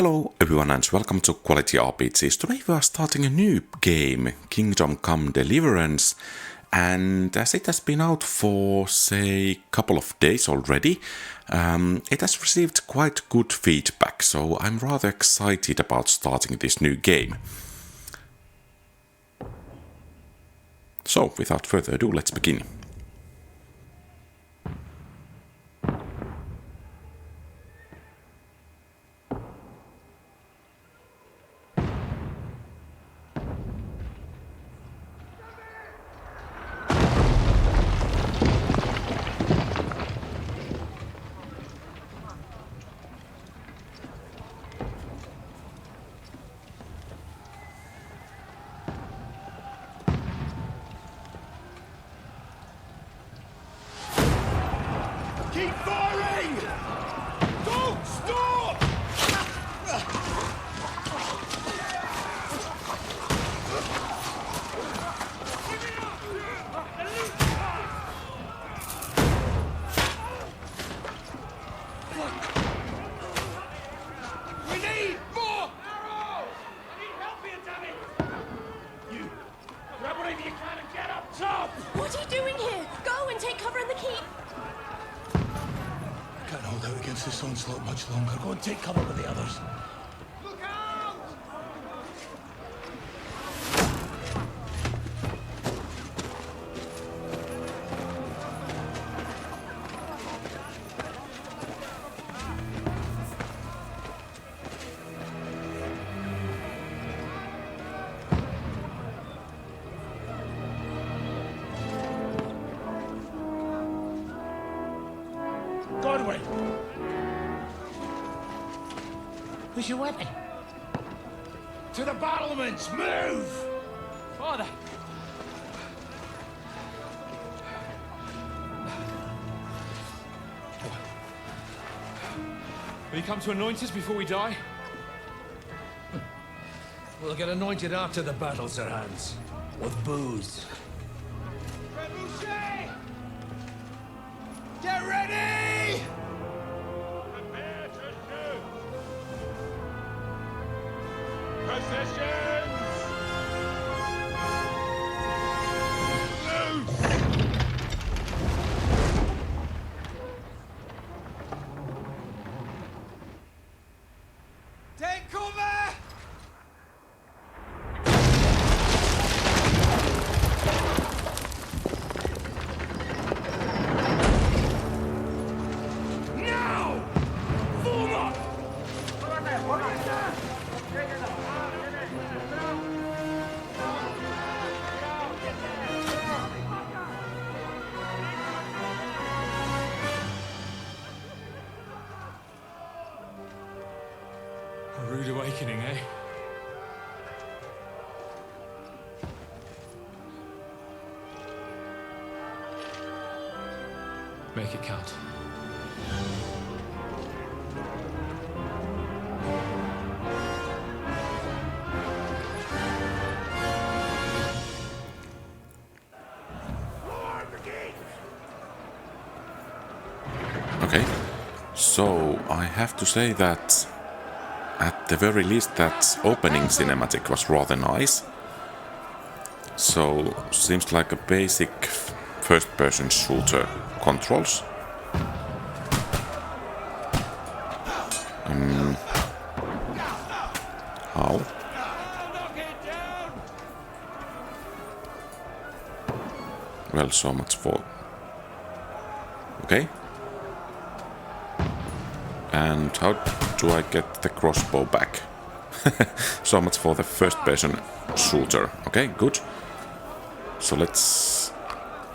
Hello everyone and welcome to Quality RPGs. Today we are starting a new game, Kingdom Come Deliverance, and as it has been out for, say, a couple of days already, it has received quite good feedback, so I'm rather excited about starting this new game. So, without further ado, let's begin. Keep firing! Don't stop! We need more arrows! I need help here, damn it! You, grab whatever you can and get up top! What are you doing here? Go and take cover in the keep. Can't hold out against this onslaught much longer. Go and take cover with the others. Look out! Godwin! Where's your weapon? To the battlements! Move! Father! Will you come to anoint us before we die? We'll get anointed after the battles are hands. With booze. Trebuchet! Get ready! Prepare to shoot! Positions! Loose! Take cover! Now! Form up! A rude awakening, eh? Make it count. Okay, so I have to say that at the very least that opening cinematic was rather nice. So, seems like a basic first-person shooter controls. How? Well, so much for... Okay. And how do I get the crossbow back? So much for the first-person shooter. Okay, good. So let's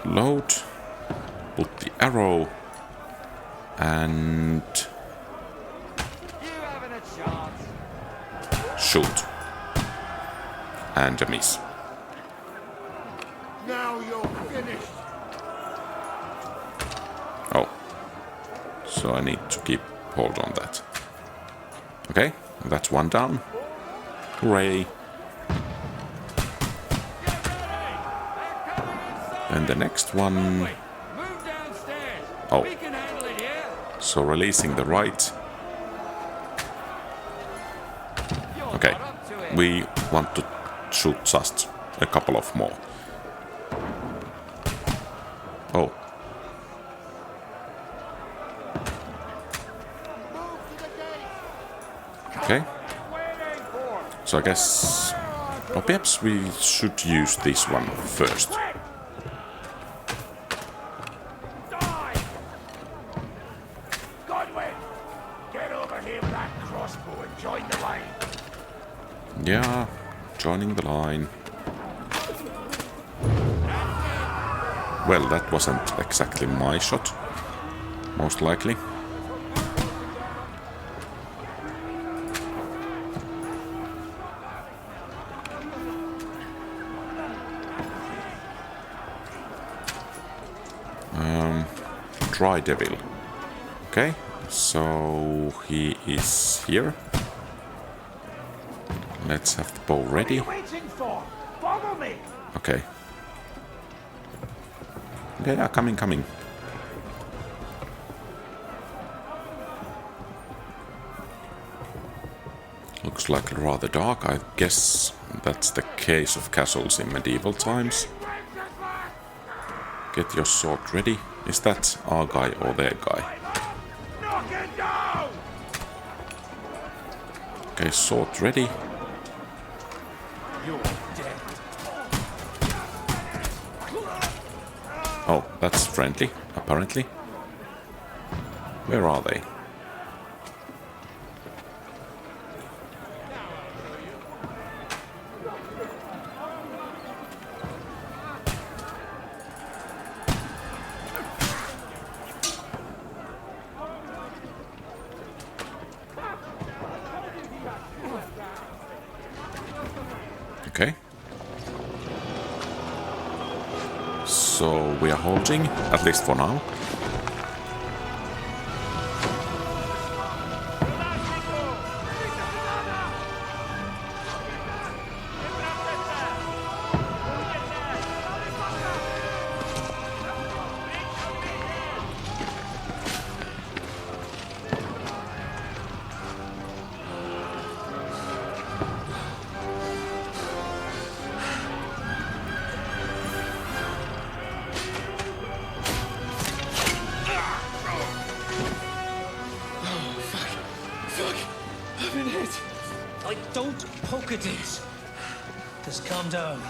load, put the arrow, and shoot. And a miss. Now you're finished! Oh. So I need to keep hold on that. Okay, that's one down. Hooray. And the next one... Move downstairs. Oh. We can handle it here. So releasing the right Okay, we want to shoot just a couple of more. Oh. Okay. So I guess... Or perhaps we should use this one first. Get over here with that crossbow and join the line. Yeah, joining the line. Well, that wasn't exactly my shot. Most likely. Dry Devil. Okay, so he is here. Let's have the bow ready. What are you waiting for? Follow me. Okay. Yeah, coming. Looks like rather dark. I guess that's the case of castles in medieval times. Get your sword ready. Is that our guy or their guy? Knock it down. Okay, sword ready. You're dead. Oh, that's friendly, apparently. Where are they? Okay. So we are holding, at least for now. Don't poke at it. Just calm down.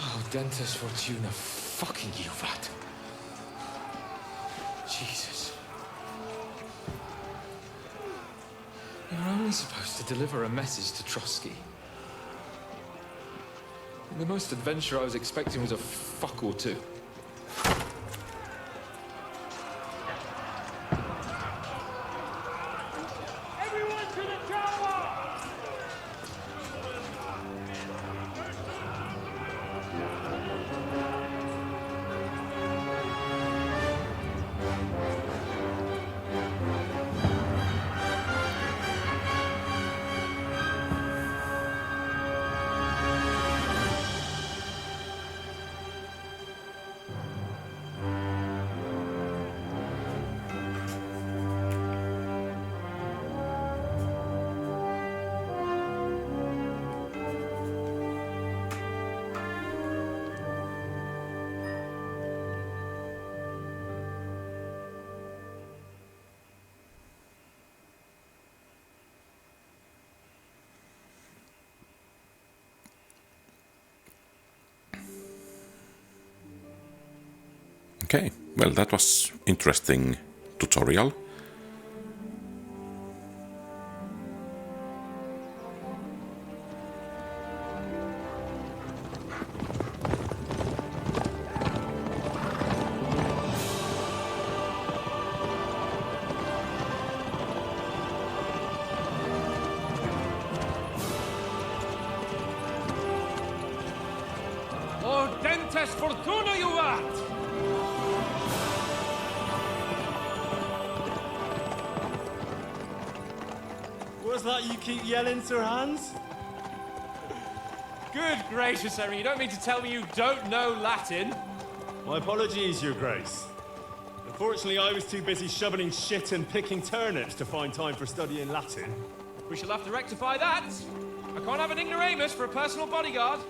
Oh, Dentes Fortuna, fucking you, that. Jesus. You're only supposed to deliver a message to Trotsky. And the most adventure I was expecting was a fuck or two. Everyone to the tower. Okay, well, that was interesting tutorial. Oh, Dentes Fortuna, you art! What's that you keep yelling, Sir Hans? Good gracious, Harry, you don't mean to tell me you don't know Latin? My apologies, Your Grace. Unfortunately, I was too busy shoveling shit and picking turnips to find time for studying Latin. We shall have to rectify that. I can't have an ignoramus for a personal bodyguard.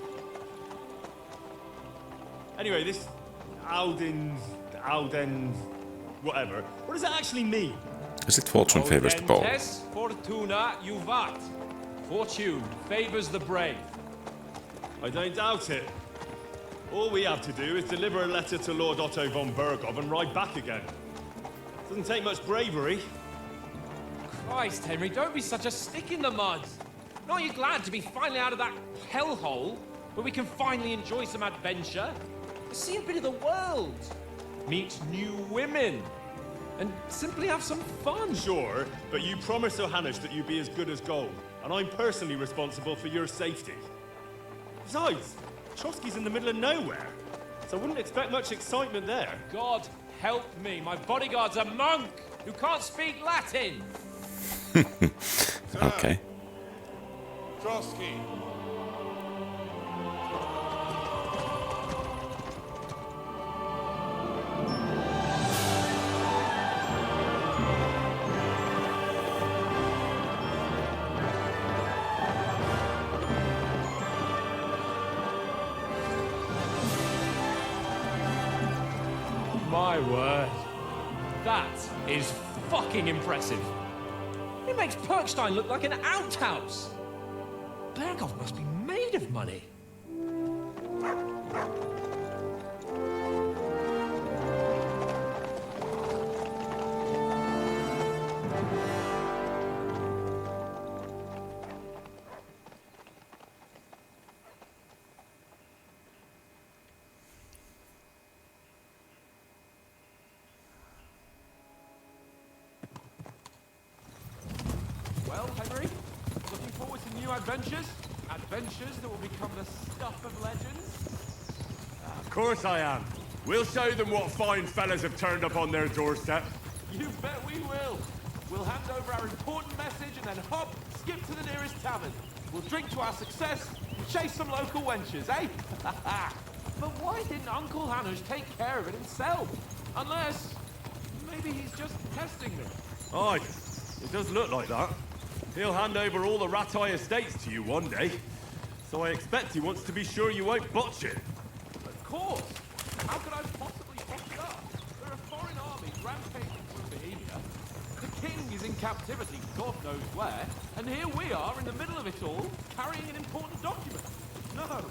Anyway, this Alden, whatever. What does that actually mean? Is it fortune favors the bold? Audentes fortuna juvat. Fortune favors the brave. I don't doubt it. All we have to do is deliver a letter to Lord Otto von Bergov and ride back again. Doesn't take much bravery. Christ, Henry, don't be such a stick in the mud. Aren't you glad to be finally out of that hellhole where we can finally enjoy some adventure? See a bit of the world, meet new women, and simply have some fun. Sure, but you promised Johannes that you'd be as good as gold, and I'm personally responsible for your safety. Besides, Trotsky's in the middle of nowhere, so I wouldn't expect much excitement there. God help me, my bodyguard's a monk who can't speak Latin. Okay. Trotsky. My word. That is fucking impressive. It makes Perkstein look like an outhouse. Bergov must be made of money. Well, Henry, looking forward to new adventures? Adventures that will become the stuff of legends? Of course I am. We'll show them what fine fellas have turned up on their doorstep. You bet we will. We'll hand over our important message and then hop, skip to the nearest tavern. We'll drink to our success and chase some local wenches, eh? But why didn't Uncle Hanush take care of it himself? Unless, maybe he's just testing them. Aye, it does look like that. He'll hand over all the Ratai estates to you one day. So I expect he wants to be sure you won't botch it. Of course. How could I possibly fuck it up? There are foreign armies rampaging through Bohemia. The king is in captivity, God knows where, and here we are in the middle of it all, carrying an important document. No,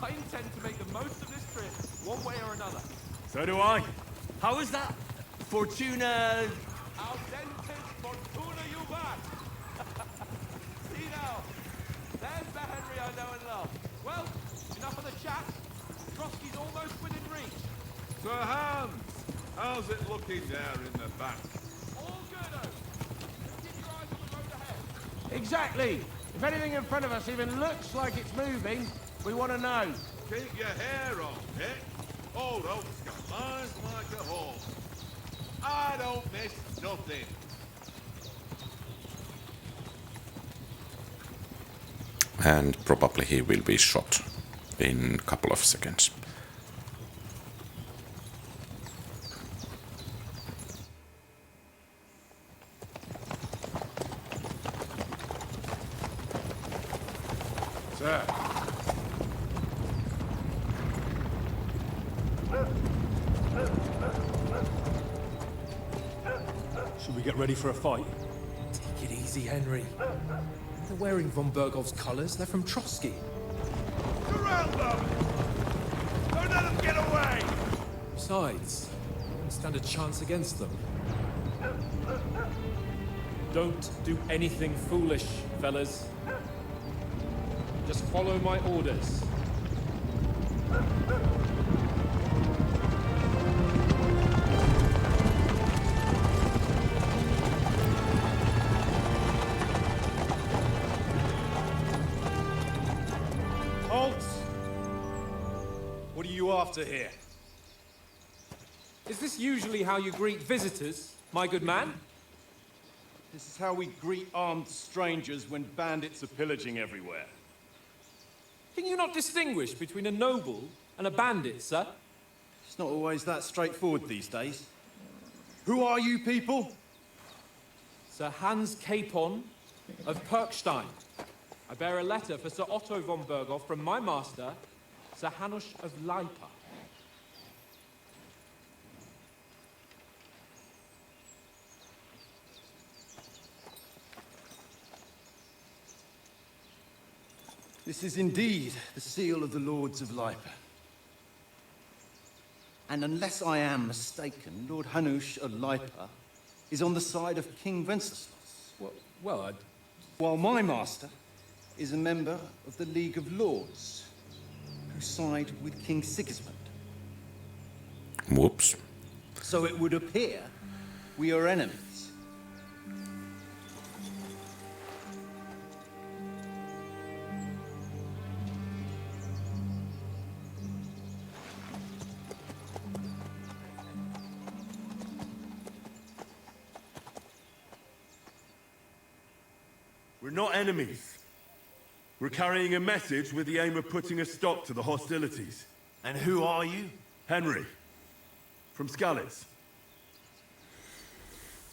I intend to make the most of this trip, one way or another. So do I. How is that? Fortuna... Audentes fortuna juvat. See now, there's the Henry I know and love. Well, enough of the chat. Trotsky's almost within reach. Sir Hans, how's it looking there in the back? All good, O. Keep your eyes on the road ahead. Exactly. If anything in front of us even looks like it's moving, we want to know. Keep your hair on, Nick. Old Oak's got lines like a horse. I don't miss nothing. And probably he will be shot in a couple of seconds. Sir. Should we get ready for a fight? Take it easy, Henry. They're wearing von Bergov's colors. They're from Trotsky. Surround them! Don't let them get away! Besides, we don't stand a chance against them. Don't do anything foolish, fellas. Just follow my orders. Halt! What are you after here? Is this usually how you greet visitors, my good man? This is how we greet armed strangers when bandits are pillaging everywhere. Can you not distinguish between a noble and a bandit, sir? It's not always that straightforward these days. Who are you people? Sir Hans Capon of Perkstein. I bear a letter for Sir Otto von Berghoff from my master, Sir Hanush of Leipa. This is indeed the seal of the Lords of Leipa. And unless I am mistaken, Lord Hanush of Leipa is on the side of King Wenceslas. While my master is a member of the League of Lords, who side with King Sigismund. Whoops. So it would appear we are enemies. We're not enemies. We're carrying a message with the aim of putting a stop to the hostilities. And who are you? Henry. From Skalitz.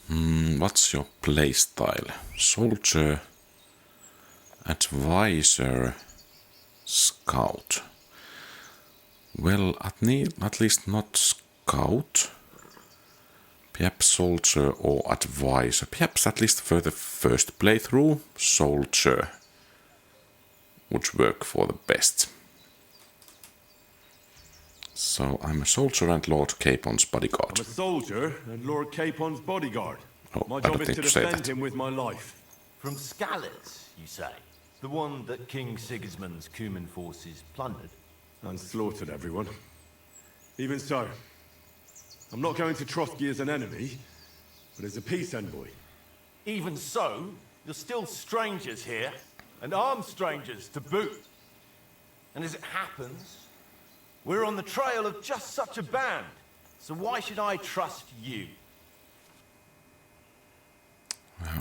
What's your playstyle? Soldier, advisor, scout. Well, at least not scout. Perhaps soldier or advisor. Perhaps at least for the first playthrough, soldier would work for the best. So I'm a soldier and Lord Capon's bodyguard. I'm a soldier and Lord Capon's bodyguard. Oh, My I job don't is need to to say defend that. him with my life. From Skalitz, you say? The one that King Sigismund's Cuman forces plundered? And slaughtered everyone. Even so, I'm not going to Trotsky as an enemy, but as a peace envoy. Even so, you're still strangers here, and armed strangers to boot. And as it happens, we're on the trail of just such a band. So why should I trust you?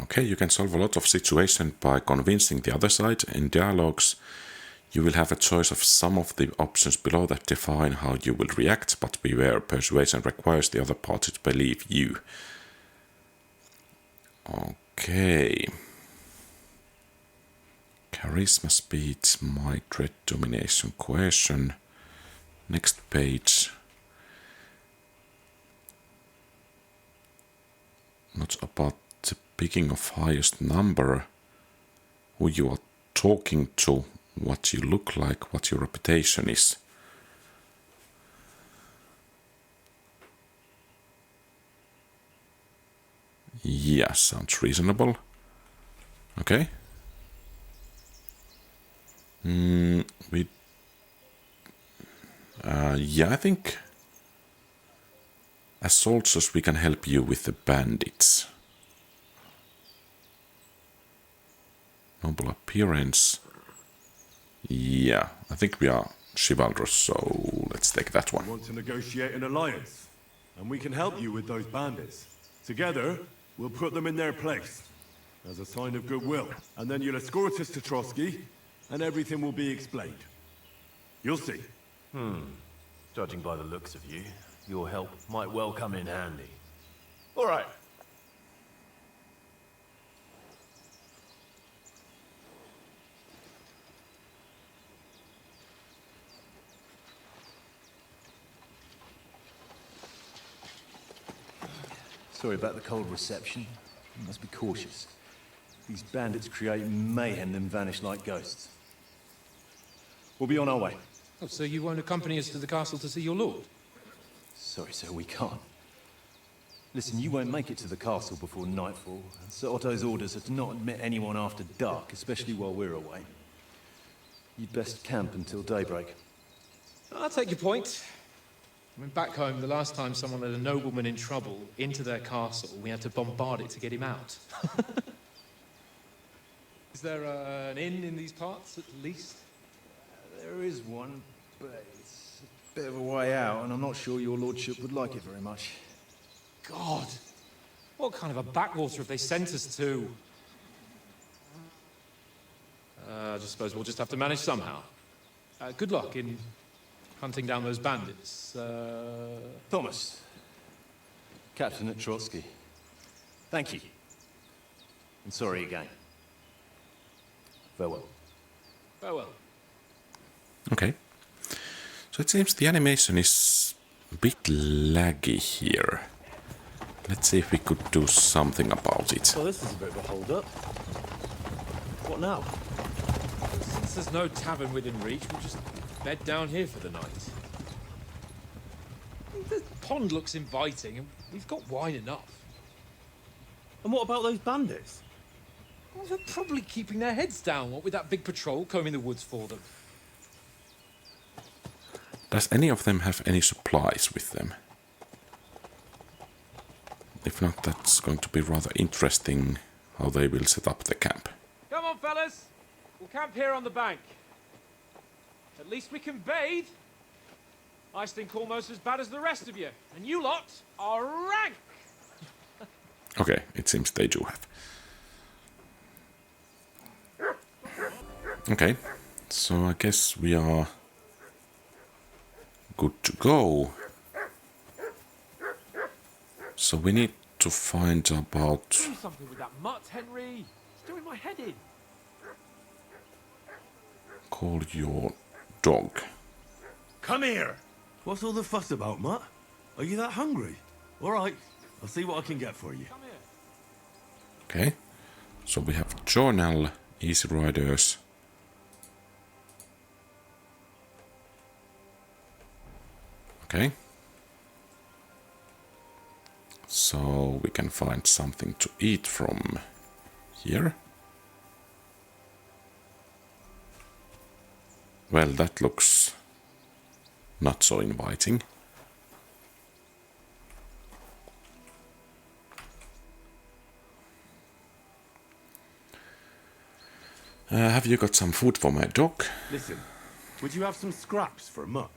Okay, you can solve a lot of situations by convincing the other side. In dialogues, you will have a choice of some of the options below that define how you will react, but beware, persuasion requires the other party to believe you. Okay. Charisma, speed, might, dread, domination, coercion. Next page. Not about the picking of highest number, who you are talking to, what you look like, what your reputation is. Yeah, sounds reasonable. Okay. Yeah, I think as soldiers we can help you with the bandits. Noble appearance. Yeah, I think we are chivalrous, so let's take that one. We want to negotiate an alliance, and we can help you with those bandits. Together, we'll put them in their place, as a sign of goodwill. And then you'll escort us to Trotsky, and everything will be explained. You'll see. Judging by the looks of you, your help might well come in handy. All right. Sorry about the cold reception. You must be cautious. These bandits create mayhem, then vanish like ghosts. We'll be on our way. Oh, so you won't accompany us to the castle to see your lord? Sorry, sir, we can't. Listen, you won't make it to the castle before nightfall. Sir Otto's orders are to not admit anyone after dark, especially while we're away. You'd best camp until daybreak. I'll take your point. I mean, back home, the last time someone had a nobleman in trouble into their castle, we had to bombard it to get him out. Is there an inn in these parts, at least? There is one, but it's a bit of a way out, and I'm not sure your lordship would like it very much. God! What kind of a backwater have they sent us to? I just suppose we'll just have to manage somehow. Good luck in hunting down those bandits. Thomas, Captain at Trotsky. Thank you. And sorry again. Farewell. Farewell. Okay. So it seems the animation is a bit laggy here. Let's see if we could do something about it. Well, this is a bit of a hold-up. What now? Since there's no tavern within reach, we'll just bed down here for the night. The pond looks inviting, and we've got wine enough. And what about those bandits? Well, they're probably keeping their heads down, what with that big patrol combing the woods for them. Does any of them have any supplies with them? If not, that's going to be rather interesting how they will set up the camp. Come on, fellas. We'll camp here on the bank. At least we can bathe. I stink almost as bad as the rest of you. And you lot are rank. Okay, it seems they do have. Okay, so I guess we are good to go. So we need to find about... Do something with that mutt, Henry. It's doing my head in. Call your dog. Come here! What's all the fuss about, Mutt? Are you that hungry? All right, I'll see what I can get for you. Come here. Okay, so we have Journal, Easy Riders. Okay. So we can find something to eat from here. Well, that looks not so inviting. Have you got some food for my dog? Listen, would you have some scraps for Mutt?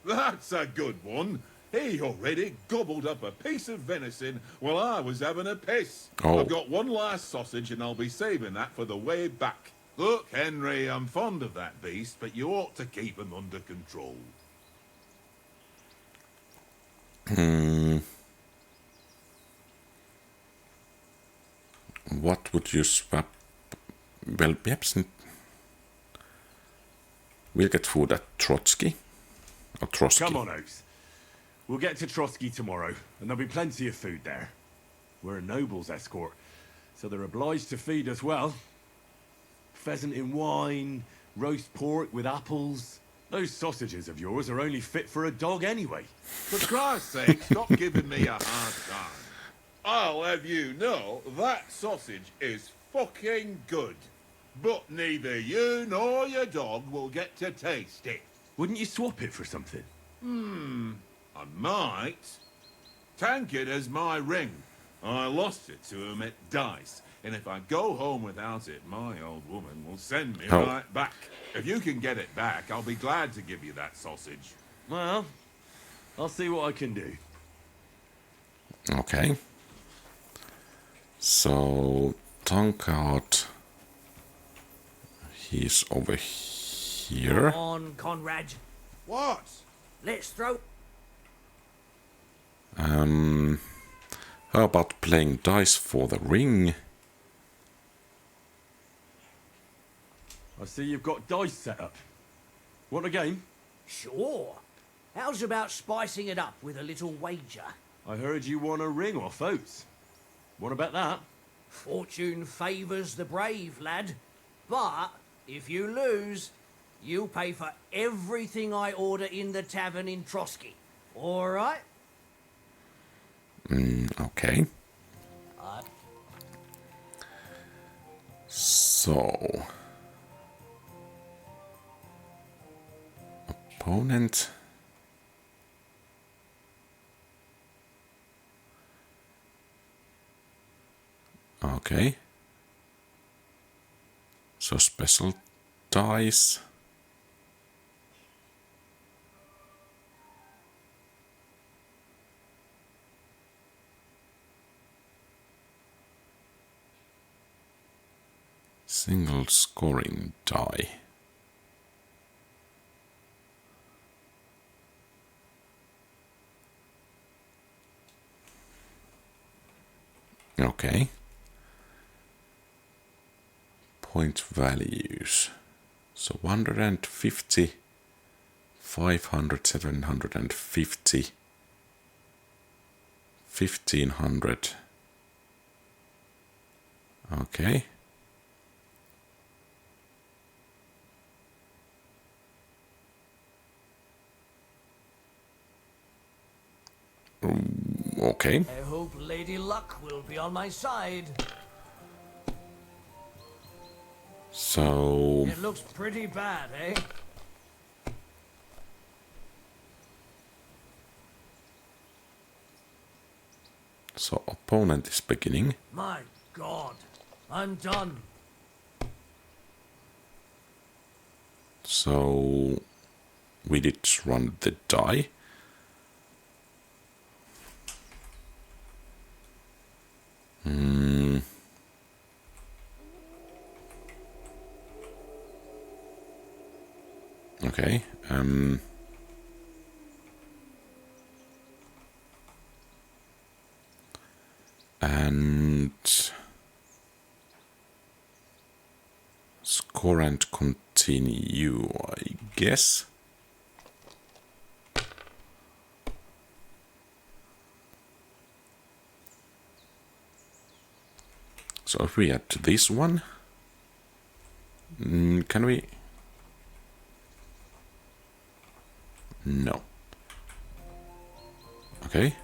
That's a good one. He already gobbled up a piece of venison while I was having a piss. Oh. I've got one last sausage and I'll be saving that for the way back. Look, Henry, I'm fond of that beast, but you ought to keep him under control. What would you swap? Well, perhaps we'll get food at Trotsky. Or Trotsky. Come on, Oaks. We'll get to Trotsky tomorrow, and there'll be plenty of food there. We're a noble's escort, so they're obliged to feed us well. Pheasant in wine, roast pork with apples. Those sausages of yours are only fit for a dog anyway. For Christ's sake, stop giving me a hard time. I'll have you know that sausage is fucking good. But neither you nor your dog will get to taste it. Wouldn't you swap it for something? I might. Tankard has my ring. I lost it to him at dice. And if I go home without it, my old woman will send me right back. If you can get it back, I'll be glad to give you that sausage. Well, I'll see what I can do. Okay. So, Tankard, he's over here. Come on, Conrad. What? Let's throw... How about playing dice for the ring? I see you've got dice set up. Want a game? Sure. How's about spicing it up with a little wager? I heard you won a ring off Oates. What about that? Fortune favours the brave, lad. But if you lose, you'll pay for everything I order in the tavern in Trotsky. All right? Okay. So... Opponent... Okay. So special dice. Single scoring die. Okay. Point values. So 150, 500, 750, 1500. Okay. Okay. I hope Lady Luck will be on my side. So... It looks pretty bad, eh? So opponent is beginning. My God, I'm done. So we did run the die. Okay. And score and continue, I guess. So if we add this one, can we? No. Okay.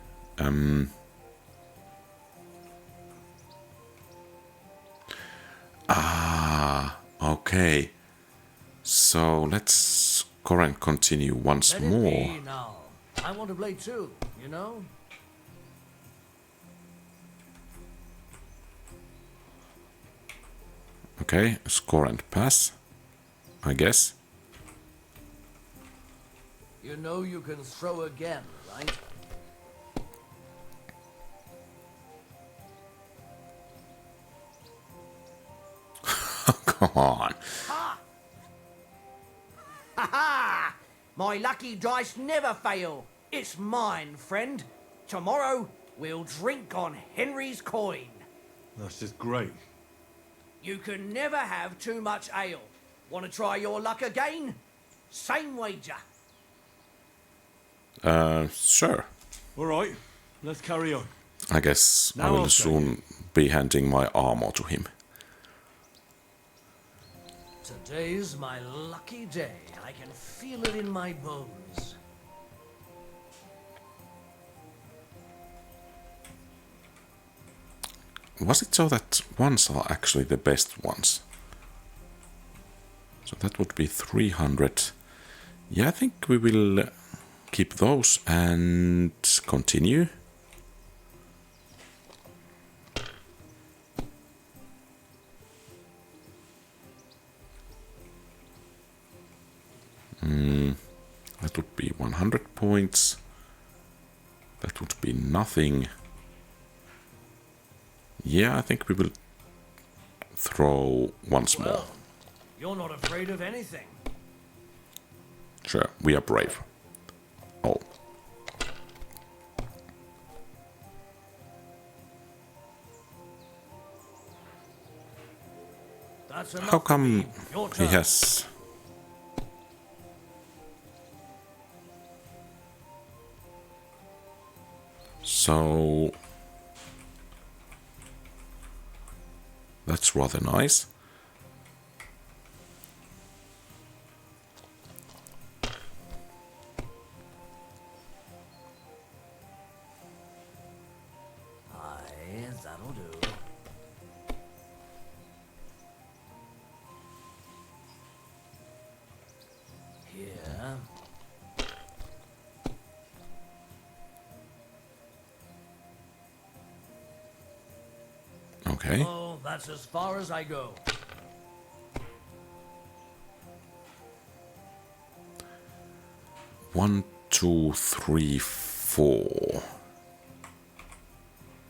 Okay. So let's go and continue once Let it more. be now. I want to play too, you know? Okay, score and pass, I guess. You know you can throw again, right? Come on. Ha! Ha ha! My lucky dice never fail. It's mine, friend. Tomorrow, we'll drink on Henry's coin. That's just great. You can never have too much ale. Want to try your luck again? Same wager. Sure. All right, let's carry on. I guess I Now will I'll say. soon be handing my armor to him. Today's my lucky day. I can feel it in my bones. Was it so that ones are actually the best ones? So that would be 300. Yeah, I think we will keep those and continue. That would be 100 points. That would be nothing. Yeah, I think we will throw once more. Well, you're not afraid of anything. Sure, we are brave. Oh. That's enough How for come me. Your he turn. has... So... That's rather nice. Aye, that'll do. Here. Okay. Oh, that's as far as I go. One, two, three, four.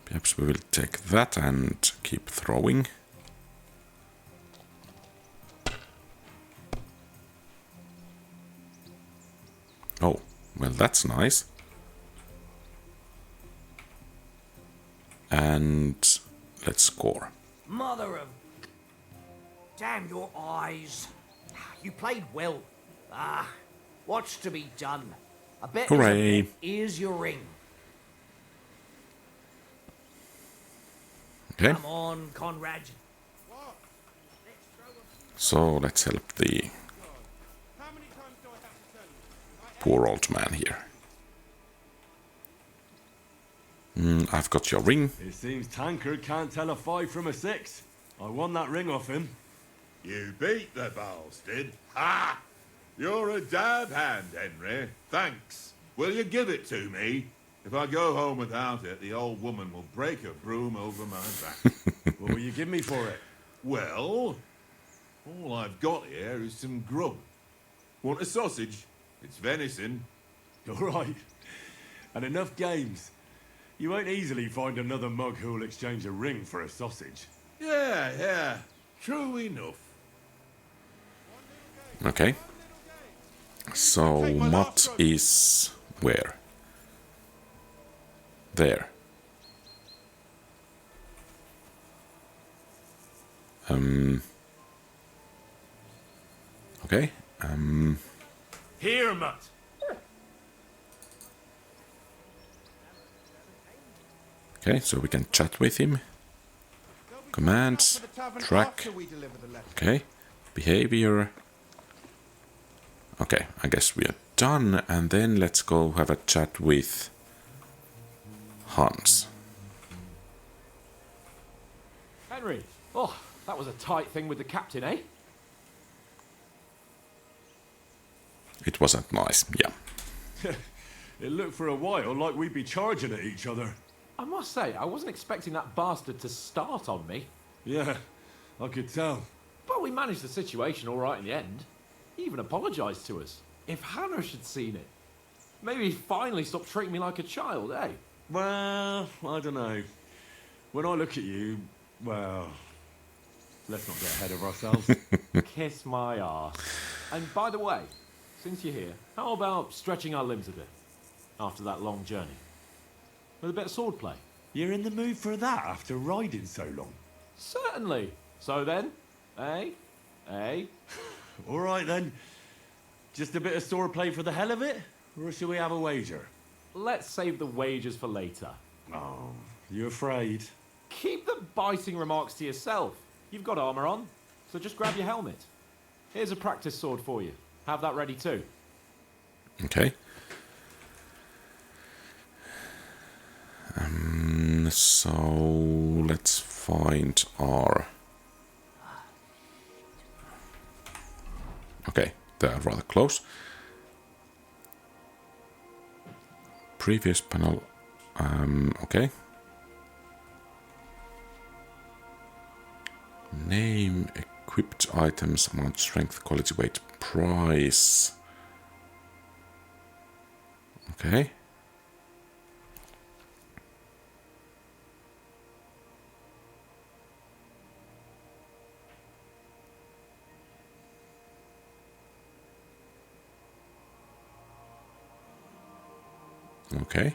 Perhaps we will take that and keep throwing. Oh, well, that's nice. And let's score. Mother of... Damn your eyes. You played well. What's to be done? I bet Hooray. here's your ring. Okay, Come on, Conrad. so let's help the poor old man here. I've got your ring. It seems Tankard can't tell a 5 from a 6. I won that ring off him. You beat the bastard. Ha! You're a dab hand, Henry. Thanks. Will you give it to me? If I go home without it, the old woman will break a broom over my back. What will you give me for it? Well, all I've got here is some grub. Want a sausage? It's venison. All right. And enough games. You won't easily find another mug who'll exchange a ring for a sausage. Yeah. True enough. Okay. So Mutt is where? There. Okay. Here, Mutt. Okay, so we can chat with him. Commands, track. Okay, behavior. Okay, I guess we are done, and then let's go have a chat with Hans. Henry, oh, that was a tight thing with the captain, eh? It wasn't nice, yeah. It looked for a while like we'd be charging at each other. I must say, I wasn't expecting that bastard to start on me. Yeah, I could tell. But we managed the situation all right in the end. He even apologised to us. If Hanush had seen it, maybe he'd finally stop treating me like a child, eh? Well, I don't know. When I look at you, well, let's not get ahead of ourselves. Kiss my arse. And by the way, since you're here, how about stretching our limbs a bit after that long journey? With a bit of swordplay. You're in the mood for that after riding so long? Certainly. So then, eh? All right then. Just a bit of swordplay for the hell of it? Or should we have a wager? Let's save the wagers for later. Oh, you afraid? Keep the biting remarks to yourself. You've got armour on, so just grab your helmet. Here's a practice sword for you. Have that ready too. Okay. So let's find our... Okay, they're rather close. Previous panel. Okay. Name, equipped items, amount, strength, quality, weight, price. Okay. Okay.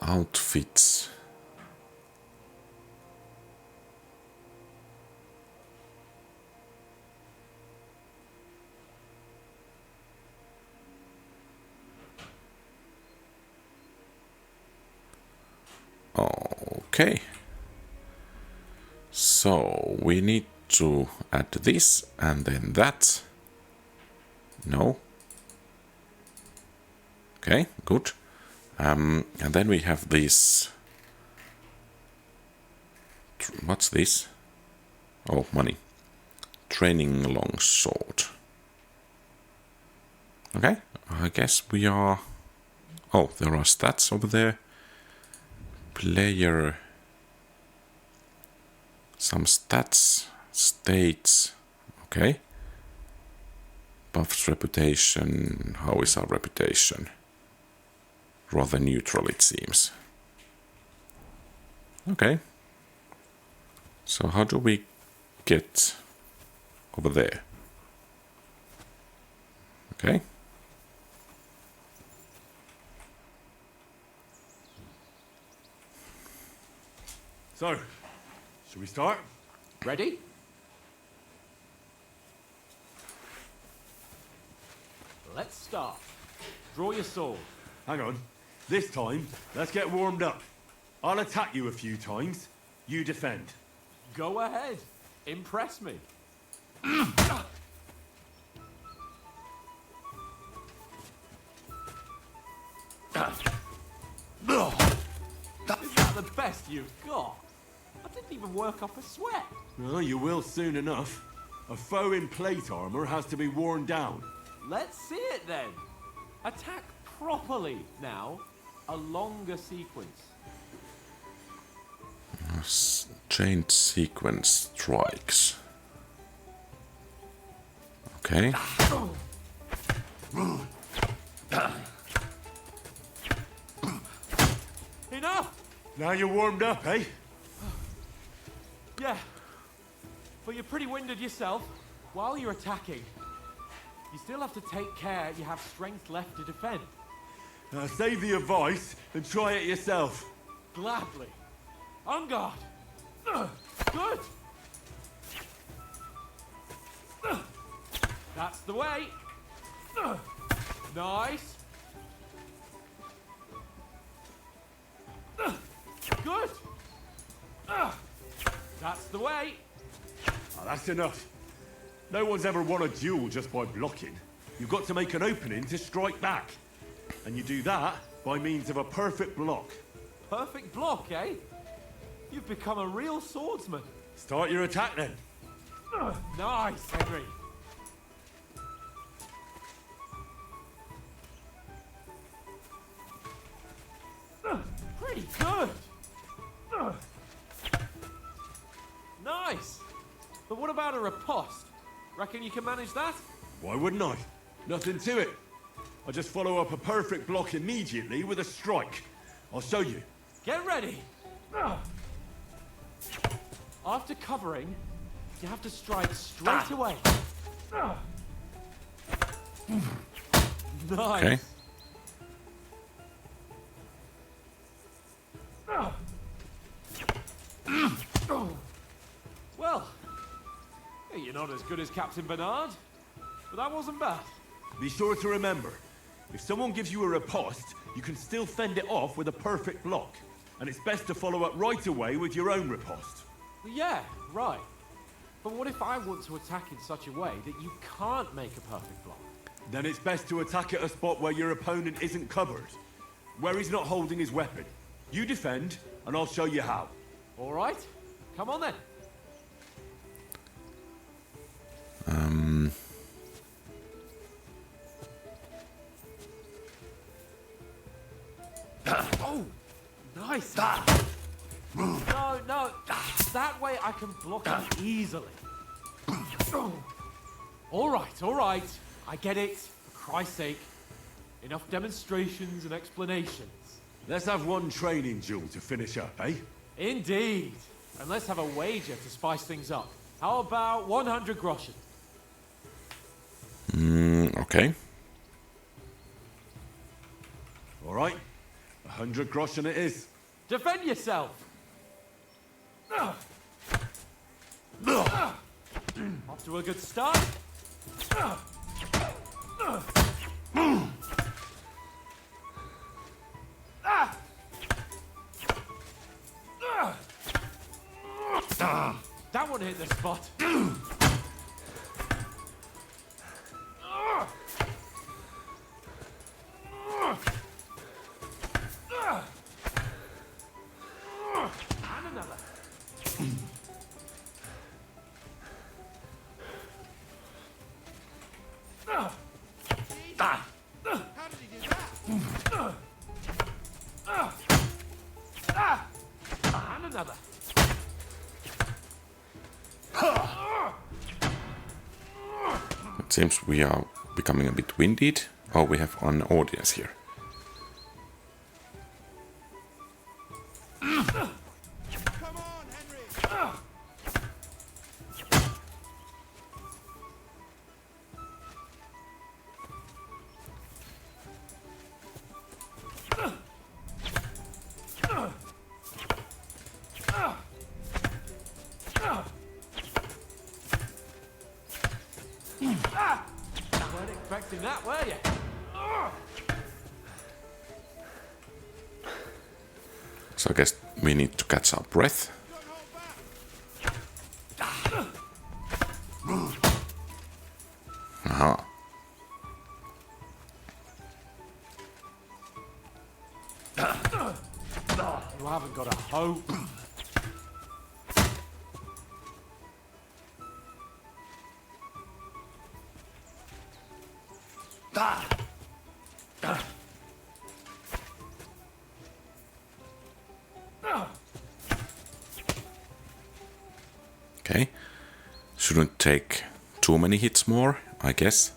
Outfits. Okay. So we need to add this and then that. No. Okay, good. And then we have this. What's this? Oh, money. Training longsword. Okay, I guess we are. Oh, there are stats over there. Player. Some stats. States. Okay. Buffs reputation. How is our reputation? Rather neutral, it seems. Okay, So how do we get over there? Okay. So, should we start? Ready? Let's start. Draw your sword. Hang on. This time, let's get warmed up. I'll attack you a few times. You defend. Go ahead. Impress me. Is that the best you've got? I didn't even work up a sweat. Well, you will soon enough. A foe in plate armor has to be worn down. Let's see it then. Attack properly now. A longer sequence. Chained sequence strikes. Okay. Enough! Now you're warmed up, eh? Yeah. But you're pretty winded yourself. While you're attacking, you still have to take care you have strength left to defend. Now save the advice and try it yourself. Gladly. On guard. Good. That's the way. Nice. Good. That's the way. Oh, that's enough. No one's ever won a duel just by blocking. You've got to make an opening to strike back. And you do that by means of a perfect block. Perfect block, eh? You've become a real swordsman. Start your attack then. Nice, Henry. Pretty good. Nice. But what about a riposte? Reckon you can manage that? Why wouldn't I? Nothing to it. I just follow up a perfect block immediately with a strike. I'll show you. Get ready. After covering, you have to strike straight away. Nice. Okay. Well, you're not as good as Captain Bernard, but that wasn't bad. Be sure to remember, if someone gives you a riposte, you can still fend it off with a perfect block. And it's best to follow up right away with your own riposte. Yeah, right. But what if I want to attack in such a way that you can't make a perfect block? Then it's best to attack at a spot where your opponent isn't covered. Where he's not holding his weapon. You defend, and I'll show you how. All right. Come on then. Oh, nice. No. That way I can block it easily. All right. I get it. For Christ's sake. Enough demonstrations and explanations. Let's have one training duel to finish up, eh? Indeed. And let's have a wager to spice things up. How about 100 groschen? Okay. All right. 100 groschen it is. Defend yourself. Off to a good start. That one hit the spot. And another. How did he do that? And another. It seems we are becoming a bit winded. Oh, we have an audience here. Come on, Henry. expecting that, were you? So I guess we need to catch our breath. Aha. You haven't got a hope. Okay. Shouldn't take too many hits more, I guess.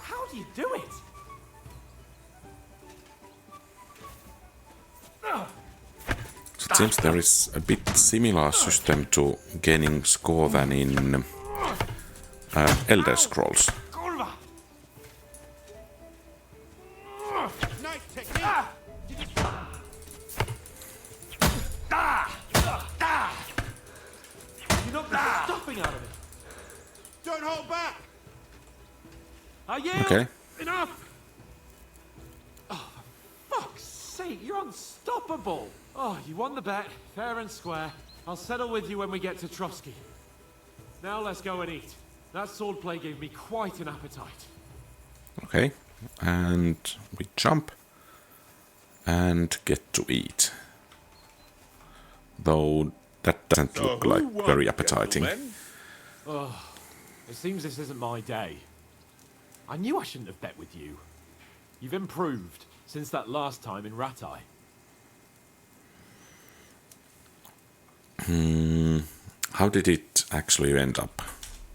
How do you do it? So it seems there is a bit similar system to gaining score than in Elder Scrolls. Nice technique. You knocked the stuffing out of it. Don't hold back. I yield. Okay. Enough. Oh, for fuck's sake, you're unstoppable. Oh, you won the bet, fair and square. I'll settle with you when we get to Trotsky. Now let's go and eat. That swordplay gave me quite an appetite. Okay. And we jump and get to eat. Though that doesn't look like very appetizing. Oh, it seems this isn't my day. I knew I shouldn't have bet with you. You've improved since that last time in Ratai. How did it actually end up?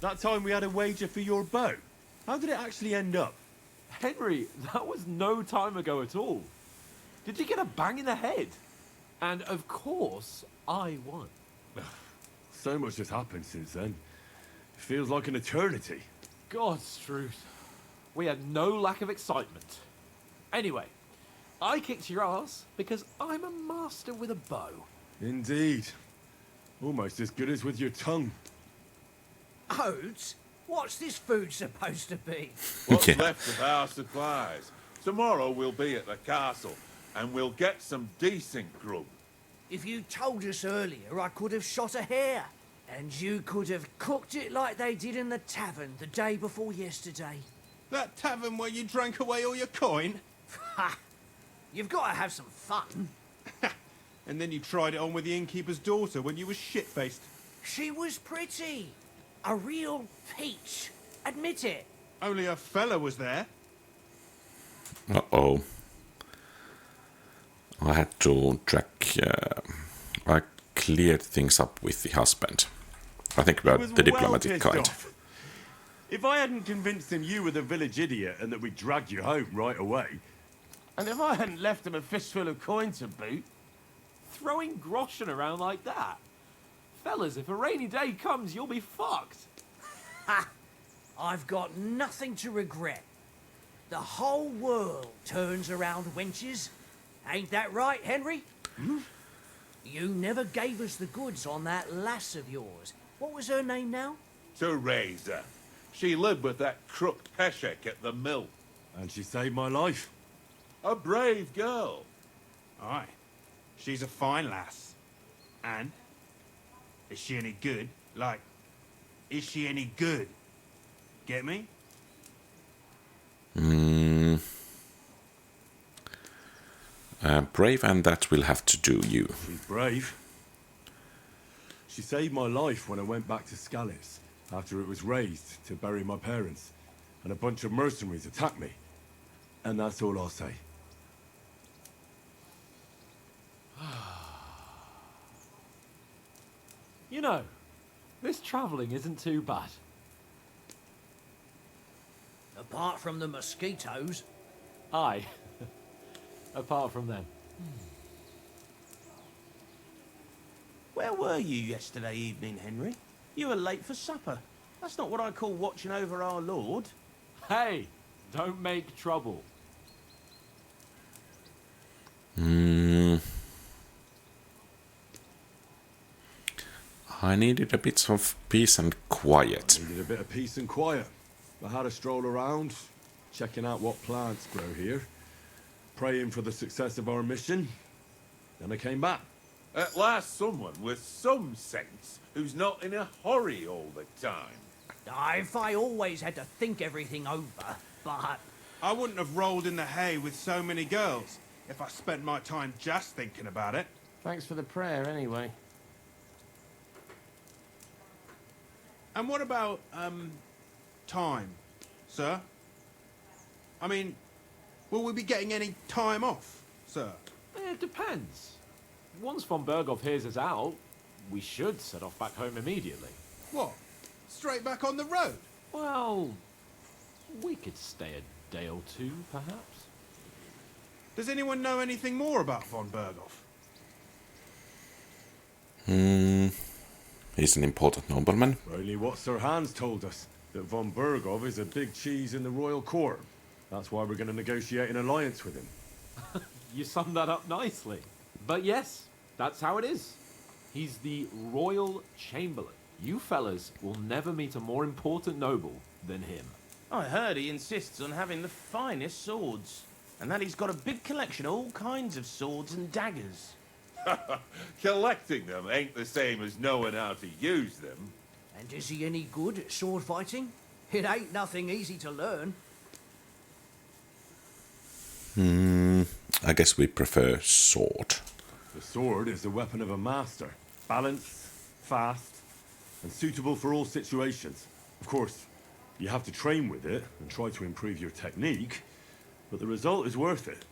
That time we had a wager for your bow. How did it actually end up? Henry, that was no time ago at all. Did you get a bang in the head? And of course, I won. So much has happened since then. It feels like an eternity. God's truth. We had no lack of excitement. Anyway, I kicked your ass because I'm a master with a bow. Indeed. Almost as good as with your tongue. Oats? What's this food supposed to be? What's Yeah. left of our supplies? Tomorrow we'll be at the castle, and we'll get some decent grub. If you told us earlier, I could have shot a hare. And you could have cooked it like they did in the tavern the day before yesterday. That tavern where you drank away all your coin? Ha! You've got to have some fun. And then you tried it on with the innkeeper's daughter when you were shit-faced. She was pretty. A real peach. Admit it. Only a fella was there. Uh-oh. I had to track... I cleared things up with the husband. I think He about was the well diplomatic pissed kind. off. If I hadn't convinced him you were the village idiot and that we dragged you home right away... And if I hadn't left him a fistful of coin to boot, Throwing groschen around like that? Fellas, if a rainy day comes, you'll be fucked. Ha! I've got nothing to regret. The whole world turns around wenches. Ain't that right, Henry? Hmm? You never gave us the goods on that lass of yours. What was her name now? Teresa. She lived with that crook Peshek at the mill. And she saved my life. A brave girl. aye, she's a fine lass. And? Is she any good? Like, is she any good? Get me? Brave, and that will have to do you. She's brave. She saved my life when I went back to Skalitz after it was razed to bury my parents. And a bunch of mercenaries attacked me. And that's all I'll say. You know, this travelling isn't too bad. Apart from the mosquitoes. Aye. apart from them. Where were you yesterday evening, Henry? You were late for supper. That's not what I call watching over our Lord. Hey, don't make trouble. I needed a bit of peace and quiet. Needed a bit of peace and quiet. I had a stroll around, checking out what plants grow here, praying for the success of our mission. Then I came back. At last someone with some sense who's not in a hurry all the time. If I always had to think everything over, but... I wouldn't have rolled in the hay with so many girls if I spent my time just thinking about it. Thanks for the prayer, anyway. And what about, time, sir? I mean, will we be getting any time off, sir? It depends. Once von Berghoff hears us out, we should set off back home immediately. What? Straight back on the road? Well, we could stay a day or two, perhaps. Does anyone know anything more about von Berghoff? He's an important nobleman. Only what Sir Hans told us, that von Berghoff is a big cheese in the royal court. That's why we're going to negotiate an alliance with him. You summed that up nicely. But yes, that's how it is. He's the Royal Chamberlain. You fellas will never meet a more important noble than him. I heard he insists on having the finest swords, and that he's got a big collection of all kinds of swords and daggers. Collecting them ain't the same as knowing how to use them. And is he any good at sword fighting? It ain't nothing easy to learn. I guess we prefer sword. The sword is the weapon of a master. Balanced, fast, and suitable for all situations. Of course, you have to train with it and try to improve your technique, but the result is worth it.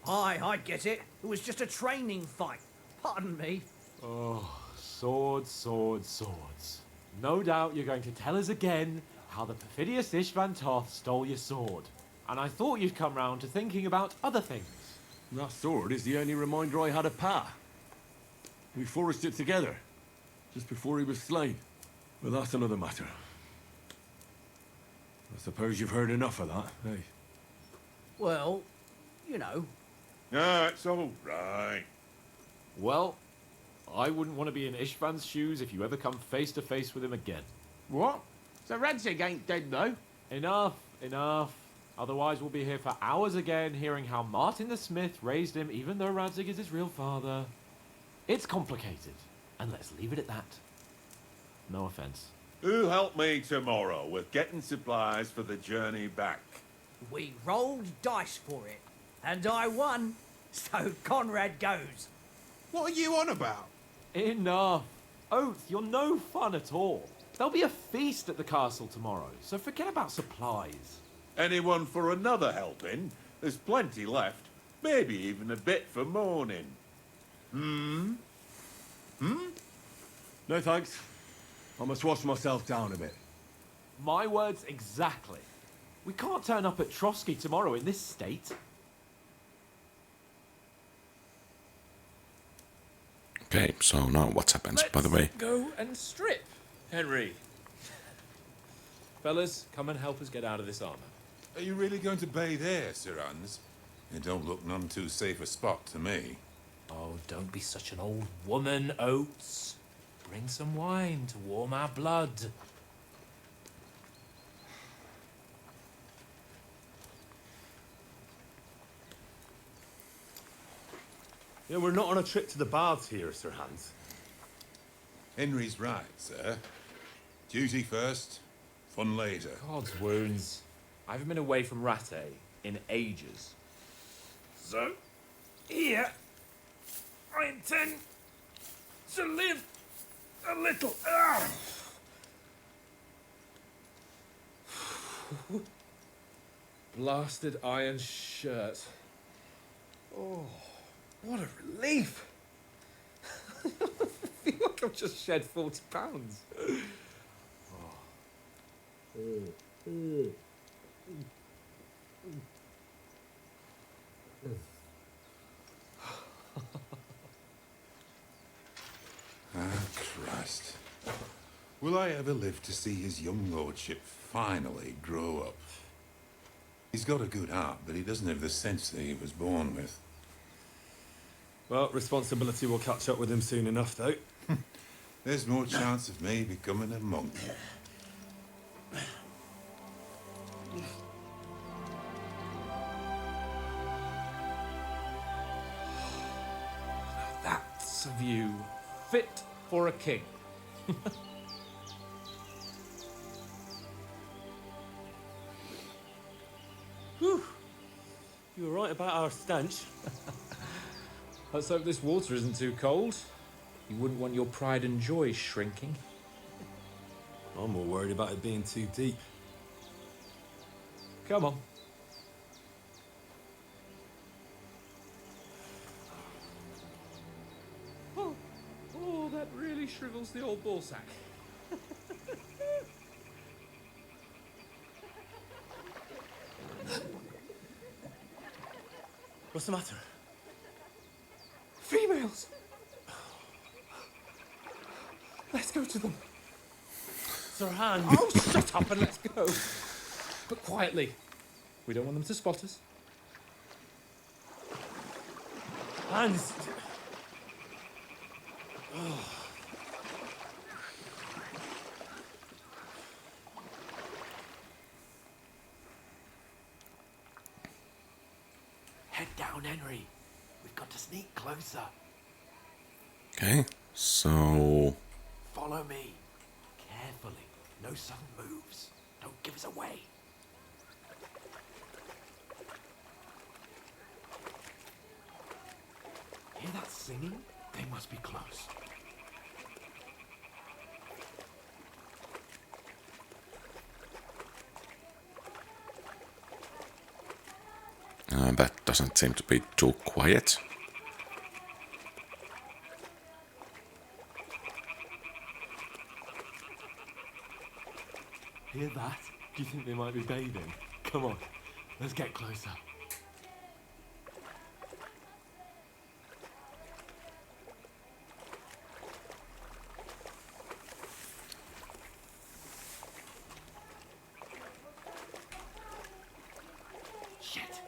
Aye, I get it. It was just a training fight. Pardon me. Oh, swords, swords, swords. No doubt you're going to tell us again how the perfidious Ishvan Toth stole your sword. And I thought you'd come round to thinking about other things. That sword is the only reminder I had of Pa. We forged it together, just before he was slain. But that's another matter. I suppose you've heard enough of that, eh? Well, you know. Ah, it's all right. Well, I wouldn't want to be in Ishvan's shoes if you ever come face to face with him again. What? So Radzig ain't dead, though? Enough, enough. Otherwise we'll be here for hours again hearing how Martin the Smith raised him even though Radzig is his real father. It's complicated, and let's leave it at that. No offense. Who'll help me tomorrow with getting supplies for the journey back? We rolled dice for it, and I won, so Conrad goes. What are you on about? Enough. Oath, you're no fun at all. There'll be a feast at the castle tomorrow, so forget about supplies. Anyone for another helping? There's plenty left. Maybe even a bit for morning. No thanks. I must wash myself down a bit. My words exactly. We can't turn up at Trotsky tomorrow in this state. Okay, so now what happens, by the way? Go and strip, Henry. Fellas, come and help us get out of this armor. Are you really going to bathe here, Sir Hans? It don't look none too safe a spot to me. Oh, don't be such an old woman, Oates. Bring some wine to warm our blood. Yeah, we're not on a trip to the baths here, Sir Hans. Henry's right, sir. Duty first, fun later. God's wounds. I haven't been away from Rattay in ages. So, here, I intend to live a little. Blasted iron shirt. Oh, what a relief. I feel like I've just shed 40 pounds. Ah, Christ. Will I ever live to see his young lordship finally grow up? He's got a good heart, but he doesn't have the sense that he was born with. Well, responsibility will catch up with him soon enough, though. There's more chance of me becoming a monk. That's a view fit for a king. Whew. You were right about our stench. Let's hope this water isn't too cold. You wouldn't want your pride and joy shrinking. I'm more worried about it being too deep. Come on. Oh, that really shrivels the old ballsack. What's the matter? Females! Let's go to them. Sir Han. Oh, shut up and let's go. But quietly. We don't want them to spot us. Hans. Head down, Henry. We've got to sneak closer. Okay, so... Follow me. Carefully. No sudden moves. Don't give us away. Hear that singing? They must be close. That doesn't seem to be too quiet. Hear that? Do you think they might be bathing? Come on, let's get closer. Shit!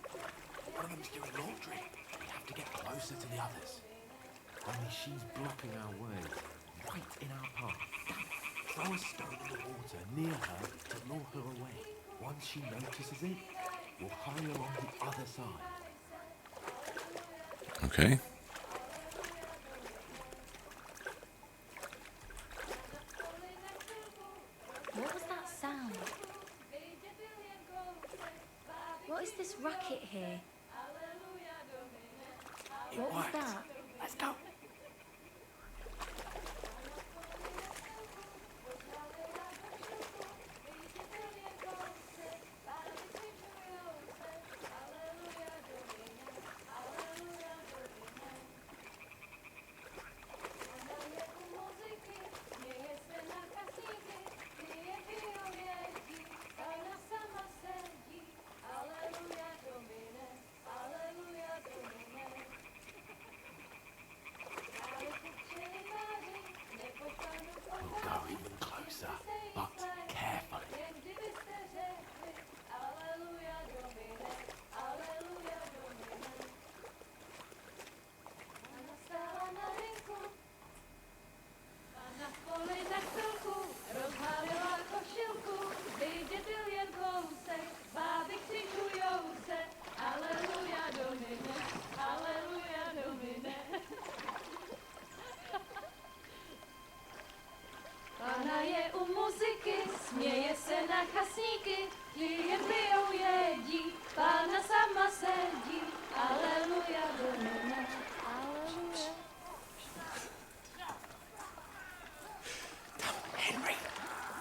One of them's doing laundry. We have to get closer to the others. Only she's blocking our way, right in our path. Throw a stone in the water near her to lure her away. Once she notices it, we'll hurry along the other side. Okay. What was that sound? What is this racket here? What was that? Let's go. Směje se na chasníky, klíjem pijou jedí, Pán na sama sedí, aleluja, domine, aleluja. Henry,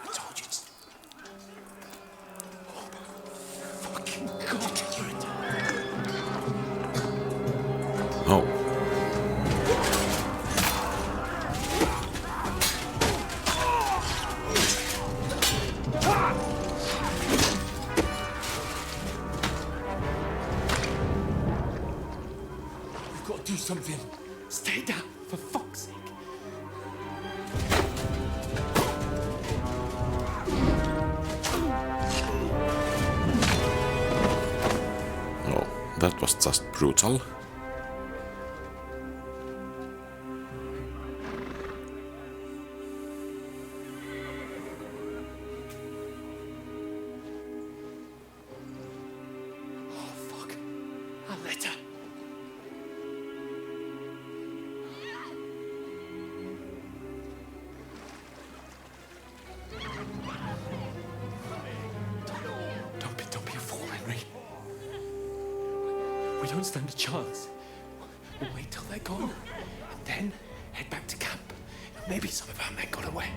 I told you it's... Fucking God, you're in Oh. We've got to do something. Stay down, for fuck's sake. That was just brutal. Don't be a fool, Henry. We don't stand a chance. We'll wait till they're gone, and then head back to camp. Maybe some of our men got away.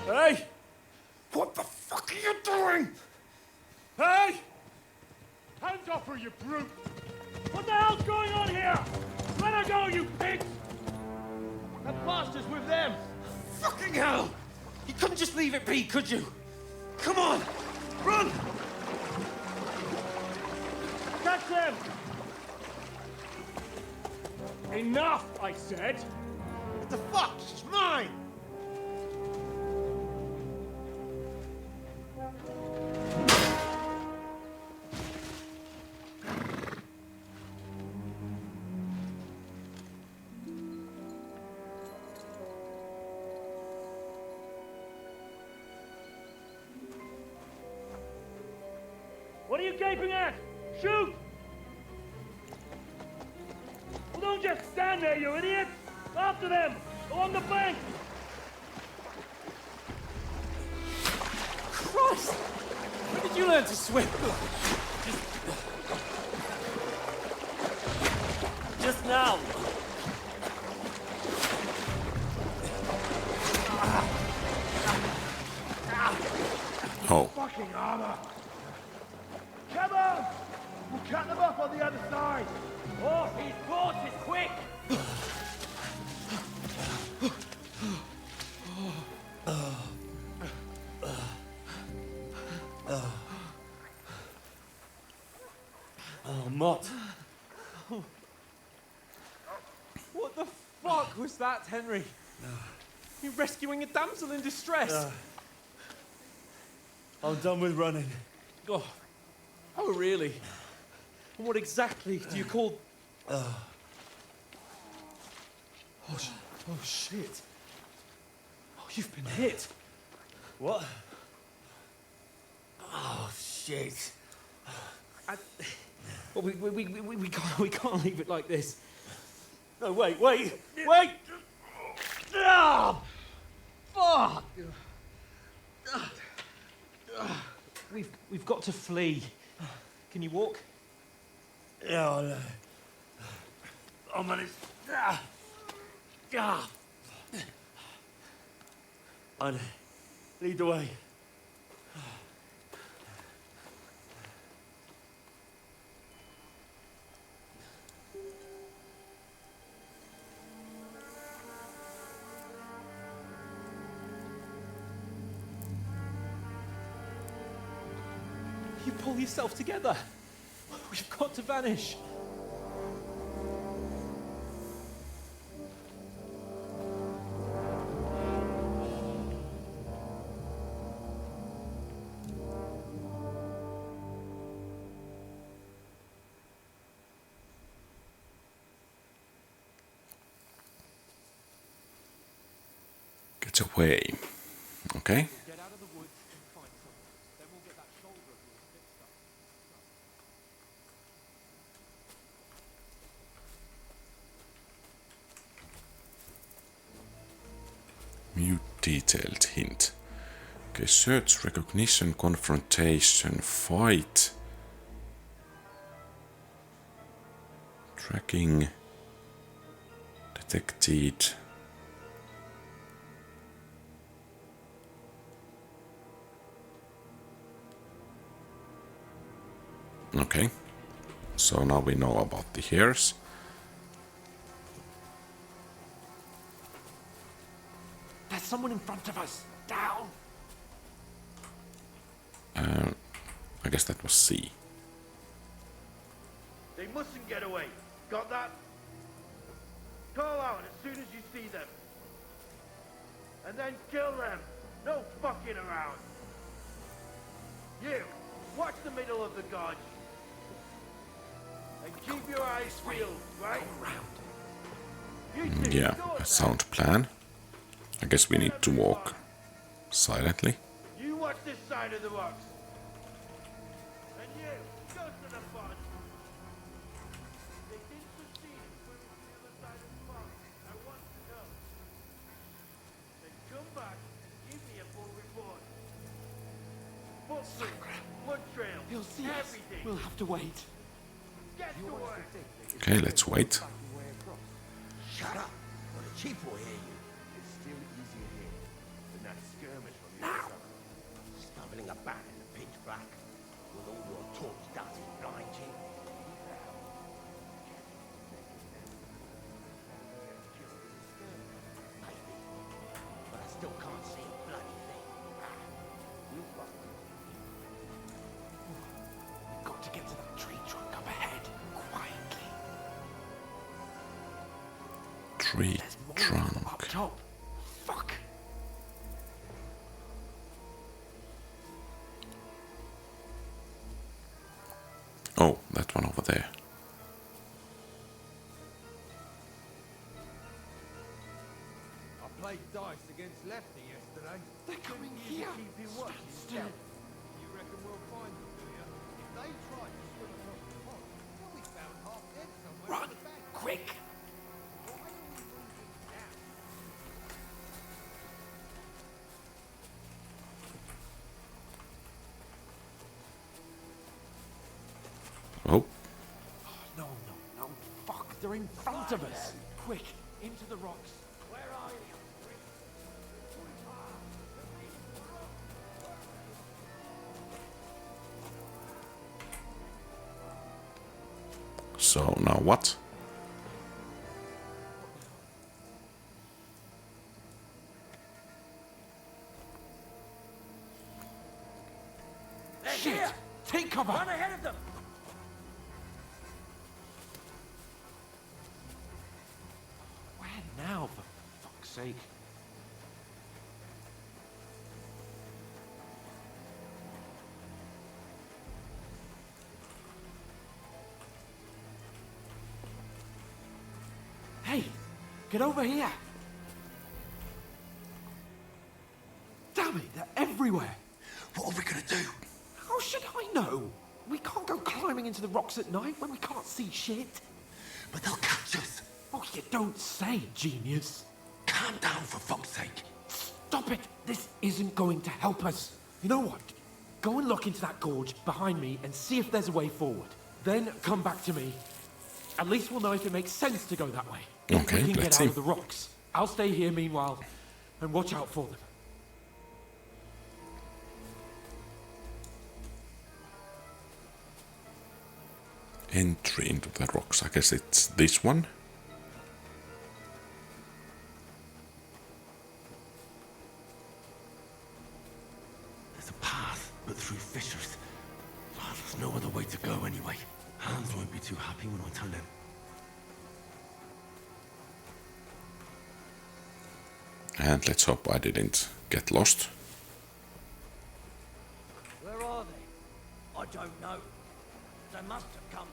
Hey! What the fuck are you doing? Hey! Hands off her, you brute! What the hell's going on here? Let her go, you pigs! That bastard's with them! Fucking hell! You couldn't just leave it be, could you? Come on! Run! Catch them! Enough, I said! What the fuck? It's mine! What are you gaping at? Shoot! Well, don't just stand there, you idiot! After them! Along the bank! Christ! When did you learn to swim? Just now! Oh. Fucking armor! Come on! We'll cut them off on the other side! Oh, he's caught it quick! Oh, Mott. What the fuck was that, Henry? You're rescuing a damsel in distress. I'm done with running. Oh, really? And what exactly do you call... Oh, shit. Oh, you've been hit. What? Oh, shit. Well, we can't leave it like this. No, wait! Ah! Fuck! We've got to flee. Can you walk? Yeah, I know. I'll manage. I know. Lead the way. You pull yourself together. We've got to vanish. Get away. Okay. Mute detailed hint. Okay, search, recognition, confrontation, fight. Tracking. Detected. Okay. So now we know about the hairs. There's someone in front of us. Down. I guess that was C. They mustn't get away. Got that? Call out as soon as you see them. and then kill them. No fucking around. You, watch the middle of the gorge. And keep your eyes peeled, right? Yeah, a sound plan. I guess we need to walk silently. You watch this side of the rocks. And you, go to the front. They didn't succeed in swimming to the other side of the pond. I want to know. Then come back and give me a full report. Footprints, blood trail, He'll see everything. us. We'll have to wait. Get to work. Okay, let's wait. Shut up! Or the chief will hear you. It's still easier here than that skirmish from the other side. Stumbling about in the pitch black with all your torch dusty blind you. Maybe, but I still can't see a bloody thing. You fuck. We've got to get to that tree trunk up ahead, quietly. Tree trunk. Up top. Fuck. Oh, that one over there. I played dice against Lefty yesterday. They're coming here. Keep you watching. Still. You reckon we'll find them, do you? If they try to swim across the pond, we'll be found half dead somewhere. Run! Quick! Why are we moving now? Oh, No, no, no. Fuck, they're in front of us. Quick, into the rocks. Where are you? so now what? They're Shit! here! Take cover! Run ahead of them! Where now, for fuck's sake? Hey, get over here! Damn it, they're everywhere! What are we gonna do? How should I know? We can't go climbing into the rocks at night when we can't see shit. But they'll catch us. Oh, you don't say, genius. Calm down for fuck's sake. Stop it! This isn't going to help us. You know what? Go and look into that gorge behind me and see if there's a way forward. Then come back to me. At least we'll know if it makes sense to go that way. Okay, We can get let's out see. of the rocks. I'll stay here meanwhile and watch out for them. Entry into the rocks. I guess it's this one. There's a path, but through fissures. Oh, there's no other way to go anyway. Hans won't be too happy when I tell him. And let's hope I didn't get lost. Where are they? I don't know. They must have come.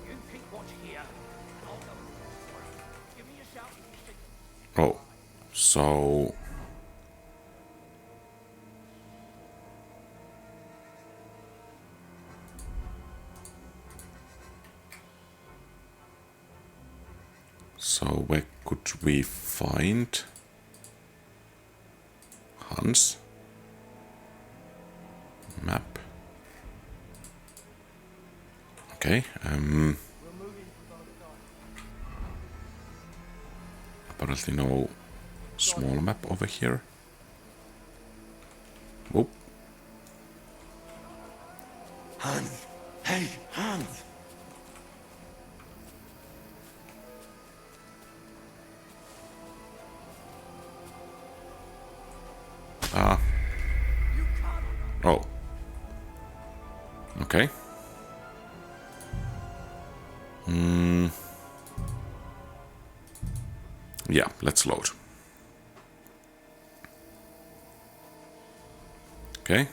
You keep watching here, and I'll go. Give me a shout if you see. Oh, so where could we find Hans? Map. Okay, apparently no small map over here. Whoop. Hans! Hey, Hans! Oh. Okay. Yeah, let's load. Okay.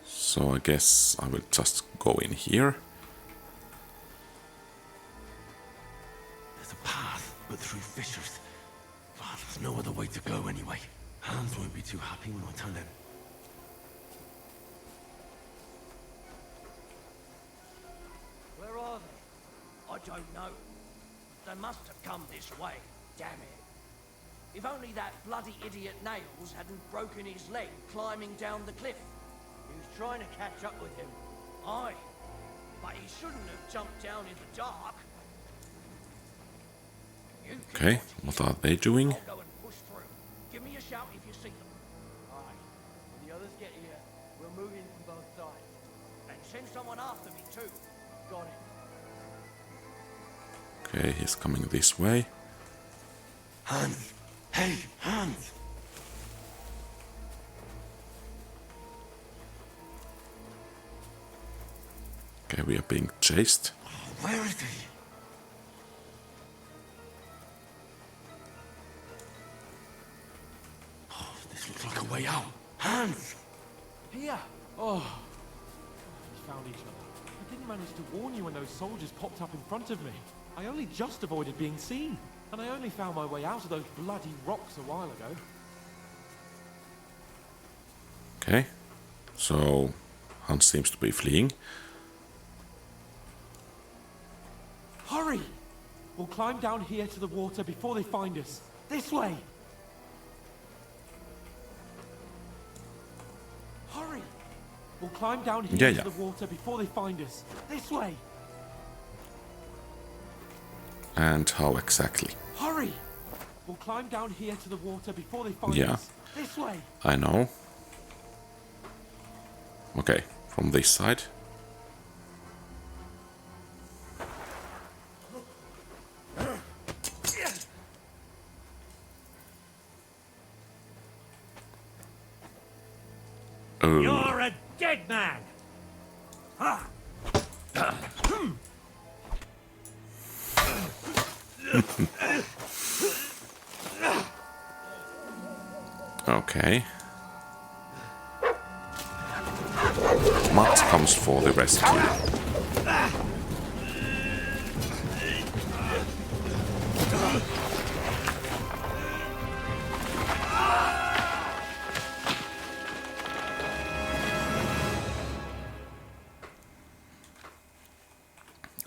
So I guess I will just go in here. There's a path, but through fissures. Oh, there's no other way to go anyway. Hans won't be too happy when I tell him. Where are they? I don't know. They must have come this way. Damn it. If only that bloody idiot Nails hadn't broken his leg climbing down the cliff. He was trying to catch up with him. Aye. But he shouldn't have jumped down in the dark. Okay, what are they doing? I'll go and push through. Give me a shout if you see them. Aye. When the others get here, we'll move in from both sides. And send someone after me too. Got it. Okay, he's coming this way. Hans! Hey, Hans! Okay, we are being chased. Where is he? Oh, this looks like a way out. Hans! Here! Oh. We found each other. I didn't manage to warn you when those soldiers popped up in front of me. I only just avoided being seen. And I only found my way out of those bloody rocks a while ago. Okay. So Hans seems to be fleeing. Hurry! We'll climb down here to the water before they find us. This way! Hurry! We'll climb down here to the water before they find us. This way! And how exactly? Hurry! We'll climb down here to the water before they find Yeah. us. This way! I know. Okay, from this side. Oh. You're a dead man! Ha! Okay. Mats comes for the rescue.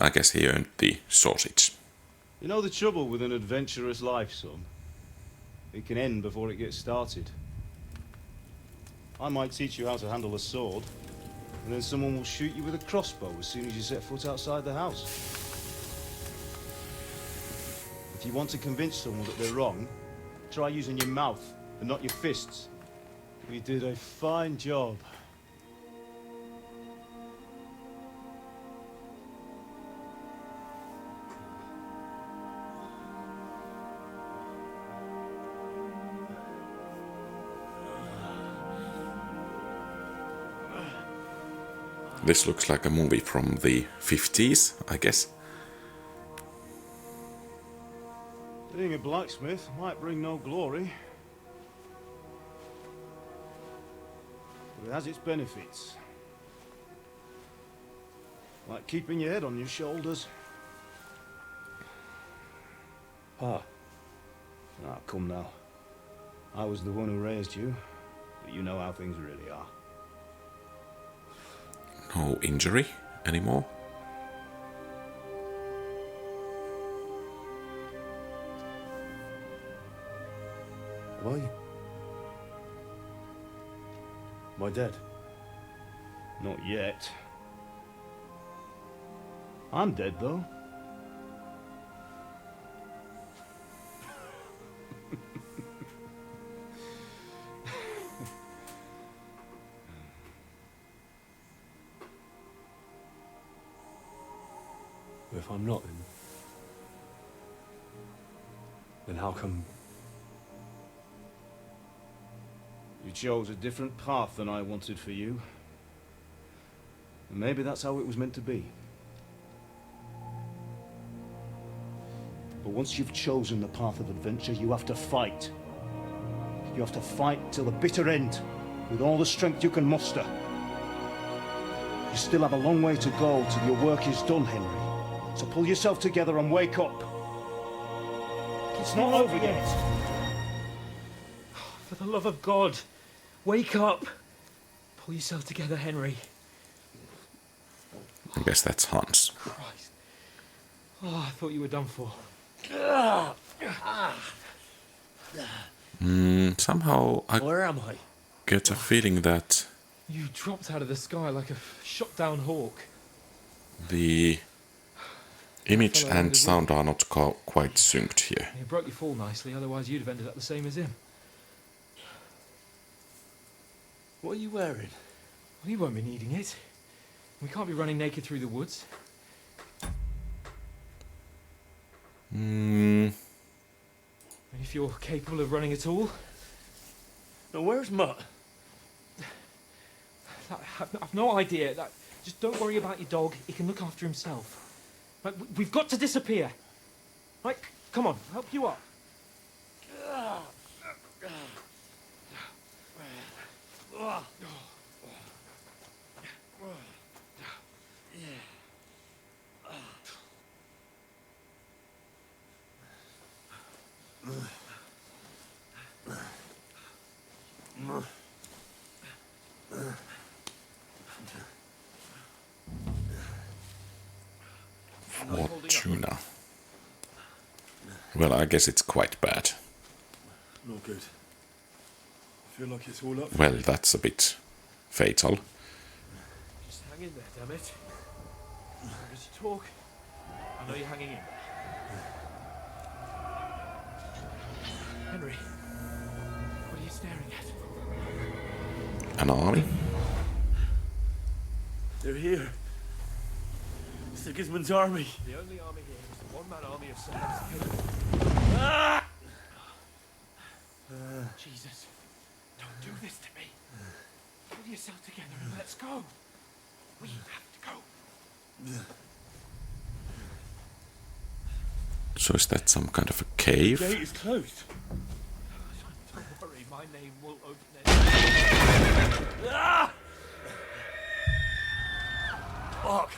I guess he earned the sausage. You know the trouble with an adventurous life, son? It can end before it gets started. I might teach you how to handle a sword, and then someone will shoot you with a crossbow as soon as you set foot outside the house. If you want to convince someone that they're wrong, try using your mouth and not your fists. We did a fine job. This looks like a movie from the 50s, I guess. Being a blacksmith might bring no glory, but it has its benefits. Like keeping your head on your shoulders. Pa. Ah, come now. I was the one who raised you, but you know how things really are. No injury anymore. Am I dead? Not yet. I'm dead, though. If I'm not, then how come... You chose a different path than I wanted for you. And maybe that's how it was meant to be. But once you've chosen the path of adventure, you have to fight. You have to fight till the bitter end, with all the strength you can muster. You still have a long way to go till your work is done, Henry. So pull yourself together and wake up. It's not over yet. For the love of God, wake up. Pull yourself together, Henry. I guess that's Hans. Christ. Oh, I thought you were done for. Somehow Where am I? get a feeling that You dropped out of the sky like a shot down hawk. the image and sound are not quite synced here. You broke your fall nicely, otherwise you'd have ended up the same as him. What are you wearing? Well, you won't be needing it. We can't be running naked through the woods. If you're capable of running at all. Now, where's Mutt? I've no idea. Just don't worry about your dog. He can look after himself. Right, we've got to disappear. Right, come on, I'll help you up. Fortuna. Well, I guess it's quite bad. Not good. I feel like it's all up. Well, that's a bit fatal. Just hang in there, damn it. As you talk, I know you're hanging in there. Henry, what are you staring at? An army? They're here. Sigismund's army. The only army here is the one-man army of Saints. Ah! Jesus, don't do this to me. Pull yourself together and let's go. We have to go. So is that some kind of a cave? The gate is closed. Don't worry, my name will open it. Ah! Fuck.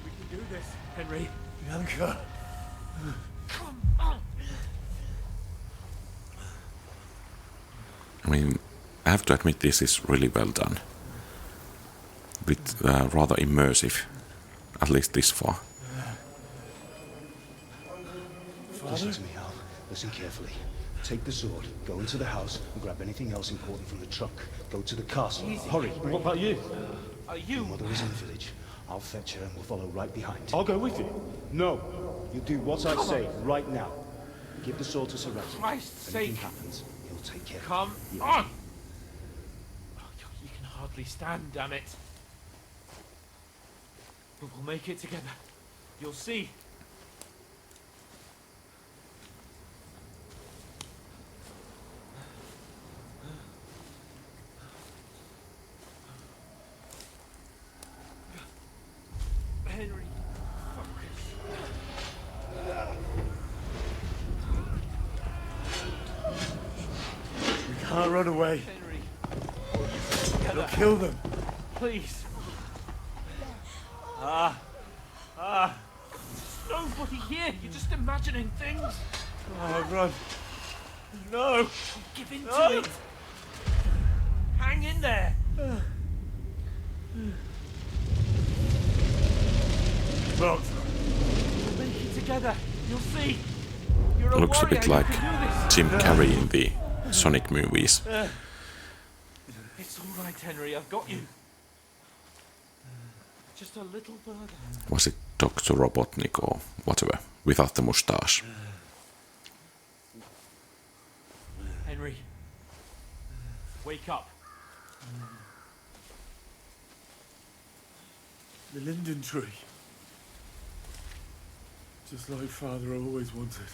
We can do this, Henry. Bianca. Come on. I mean, I have to admit this is really well done. Bit rather immersive, at least this far. Listen to me, Al. Listen carefully. Take the sword, go into the house, and grab anything else important from the truck. Go to the castle. Hurry. What about you? Are you? Your mother is in the village. I'll fetch her and we'll follow right behind. I'll go with you. No. You do what I say right now. Give the sword to Sir Ratty. For Christ's If anything sake. happens, he'll take care Come of you. on! Oh, you can hardly stand, damn it. But we'll make it together. You'll see. Henry, focus. We can't run away. Henry, They'll kill them. please. There's nobody here. You're just imagining things. Oh, run. No. Give in No. to it. Hang in there. Not. We'll make it together. You'll see. You're a Looks a warrior. bit You like can do this. Jim Carrey in the Sonic movies. It's all right, Henry. I've got you. Just a little further. Was it Dr. Robotnik or whatever, without the moustache? Henry, wake up. The linden tree. Just like Father always wanted.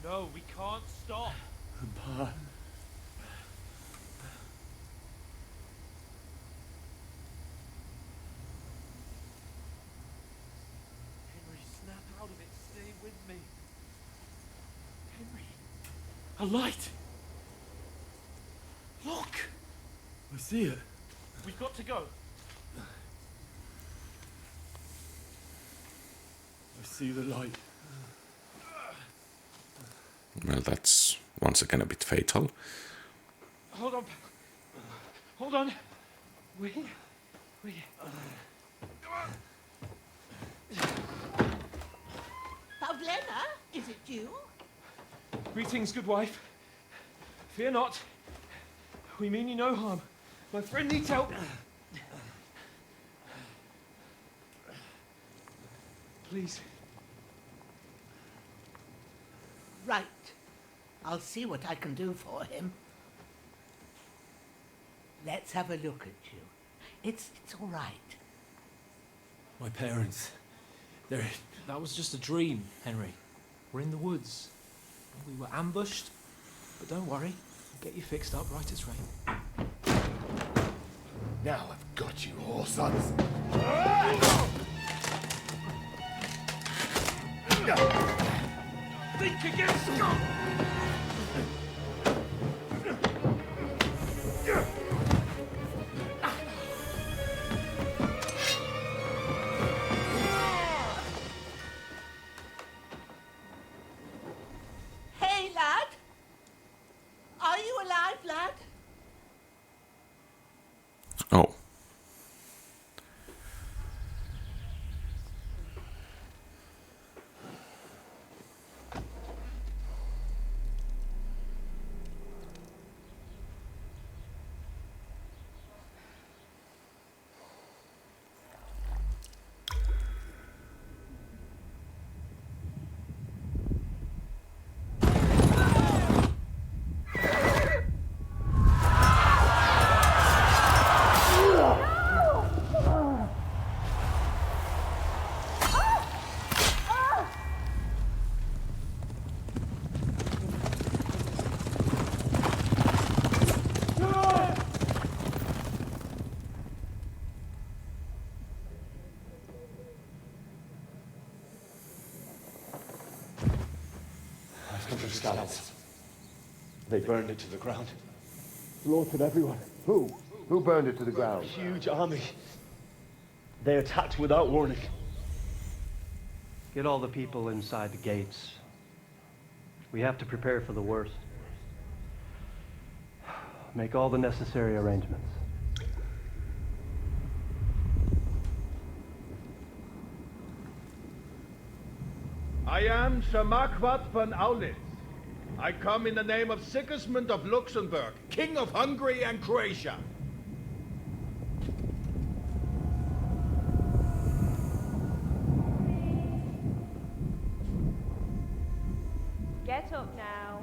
No, we can't stop. Pa. Henry, snap out of it. Stay with me. Henry. A light. Look. I see it. We've got to go. I see the light. Well, that's once again a bit fatal. Hold on. Hold on. We. Pavlena, is it you? Greetings, good wife. Fear not. We mean you no harm. My friend needs help. Please. Right. I'll see what I can do for him. Let's have a look at you. It's all right. My parents. That was just a dream, Henry. We're in the woods. We were ambushed, but don't worry. I'll get you fixed up right as rain. Now I've got you, whore sons. Think again, scum! Hey, lad! Are you alive, lad? Oh. Scallops. They burned it to the ground. Slaughtered everyone. Who? Who burned it to the ground? Huge army. They attacked without warning. Get all the people inside the gates. We have to prepare for the worst. Make all the necessary arrangements. I am Sir Marquardt von Aulitz. I come in the name of Sigismund of Luxembourg, King of Hungary and Croatia. Get up now.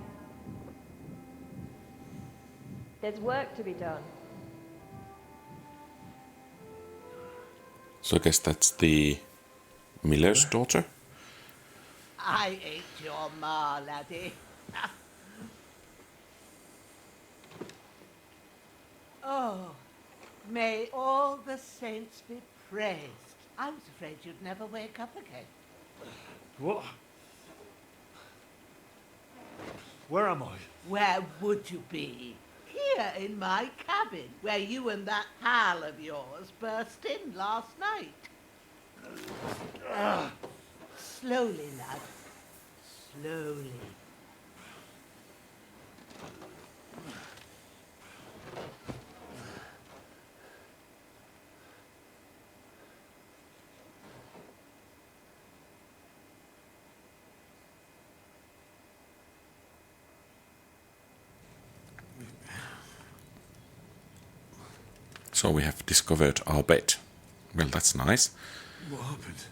There's work to be done. So I guess that's the miller's daughter. I ain't your ma, laddie. Oh, may all the saints be praised. I was afraid you'd never wake up again. What? Where am I? Where would you be? Here in my cabin, where you and that pal of yours burst in last night. Slowly, lad. Slowly. So we have discovered our bed. Well, that's nice. What happened?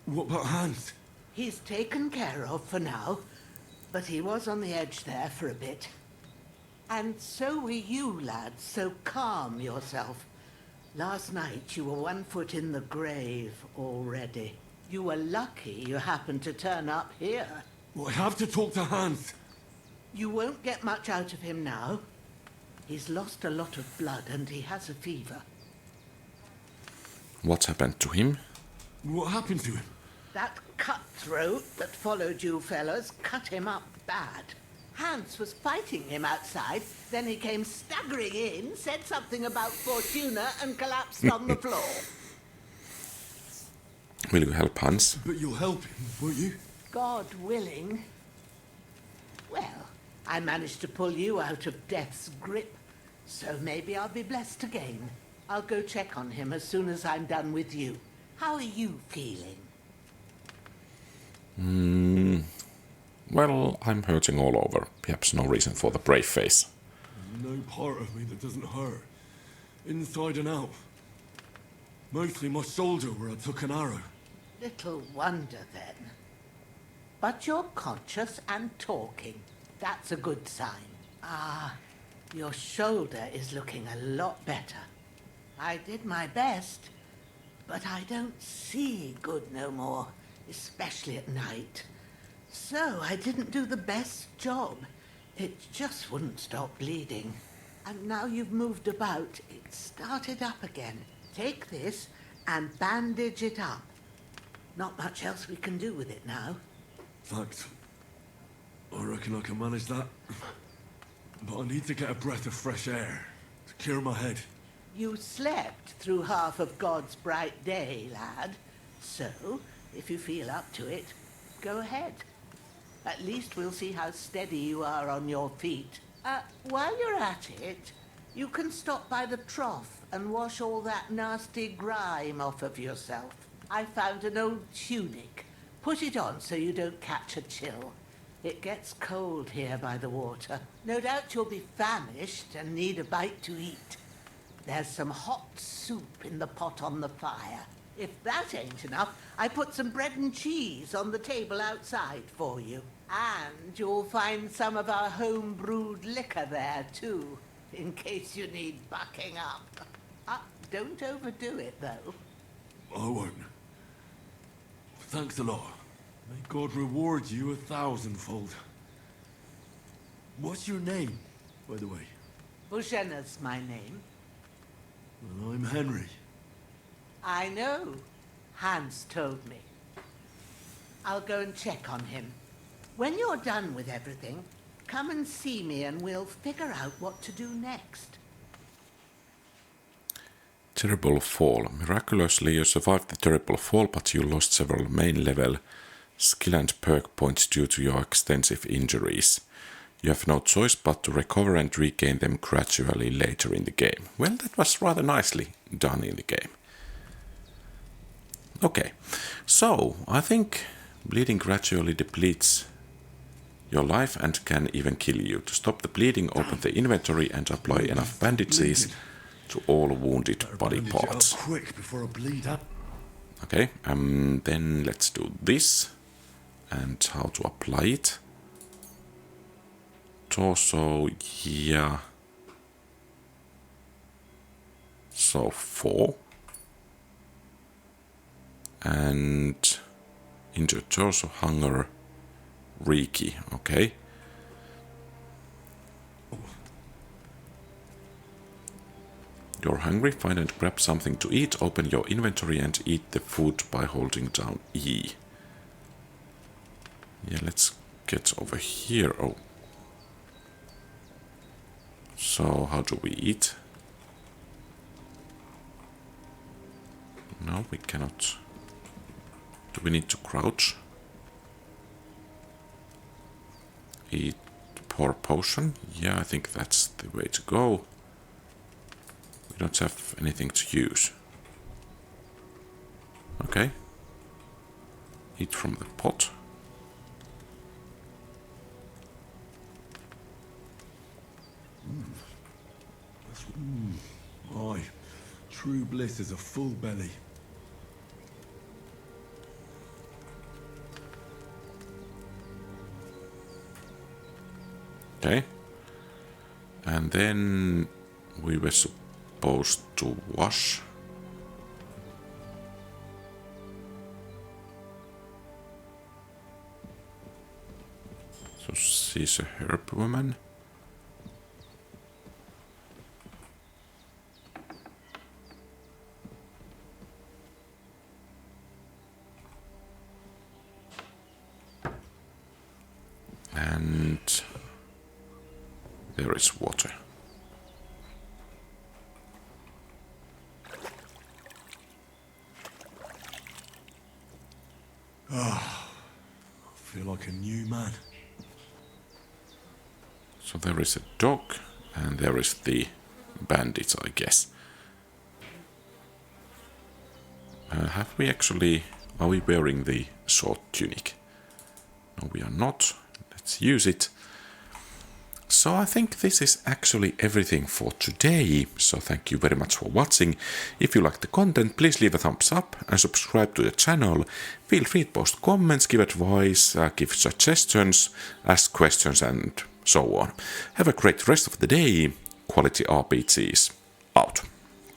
What about Hans? He's taken care of for now, but he was on the edge there for a bit. And so were you, lads, so calm yourself. Last night you were 1 foot in the grave already. You were lucky you happened to turn up here. Well, I have to talk to Hans. You won't get much out of him now. He's lost a lot of blood and he has a fever. What happened to him? What happened to him? That cutthroat that followed you fellas cut him up bad. Hans was fighting him outside, then he came staggering in, said something about Fortuna and collapsed on the floor. Will you help Hans? But you'll help him, won't you? God willing. Well, I managed to pull you out of death's grip, so maybe I'll be blessed again. I'll go check on him as soon as I'm done with you. How are you feeling? Well, I'm hurting all over. Perhaps no reason for the brave face. No part of me that doesn't hurt. Inside and out. Mostly my shoulder where I took an arrow. Little wonder then. But you're conscious and talking. That's a good sign. Ah, your shoulder is looking a lot better. I did my best, but I don't see good no more, especially at night. So I didn't do the best job. It just wouldn't stop bleeding. And now you've moved about, it started up again. Take this and bandage it up. Not much else we can do with it now. Thanks. I reckon I can manage that. But I need to get a breath of fresh air to clear my head. You slept through half of God's bright day, lad. So, if you feel up to it, go ahead. At least we'll see how steady you are on your feet. While you're at it, you can stop by the trough and wash all that nasty grime off of yourself. I found an old tunic. Put it on so you don't catch a chill. It gets cold here by the water. No doubt you'll be famished and need a bite to eat. There's some hot soup in the pot on the fire. If that ain't enough, I put some bread and cheese on the table outside for you. And you'll find some of our home-brewed liquor there, too, in case you need bucking up. Don't overdo it, though. I won't. Thanks a lot. May God reward you 1,000-fold. What's your name, by the way? Bushena's my name. Well, I'm Henry. I know. Hans told me. I'll go and check on him. When you're done with everything, come and see me and we'll figure out what to do next. Terrible fall. Miraculously, you survived the terrible fall, but you lost several main level skill and perk points due to your extensive injuries. You have no choice but to recover and regain them gradually later in the game. Well, that was rather nicely done in the game. Okay, so I think bleeding gradually depletes your life and can even kill you. To stop the bleeding, open the inventory and apply enough bandages to all wounded body parts. Quick before I bleed out. Okay, then let's do this and how to apply it. Torso, yeah. So 4. And into torso, hunger, Reiki, okay. You're hungry, find and grab something to eat, open your inventory and eat the food by holding down E. Yeah, let's get over here. Oh. So, how do we eat? No, we cannot. Do we need to crouch? Eat, pour potion? Yeah, I think that's the way to go. We don't have anything to use. Okay. Eat from the pot. Aye, true bliss is a full belly. Okay. And then we were supposed to wash. So she's a herb woman. And there is water. Ah, I feel like a new man. So there is a dog, and there is the bandits, I guess. Have we actually... Are we wearing the short tunic? No, we are not. Let's use it. So I think this is actually everything for today. So thank you very much for watching. If you like the content, please leave a thumbs up and subscribe to the channel. Feel free to post comments, give advice, give suggestions, ask questions and so on. Have a great rest of the day. Quality RPGs.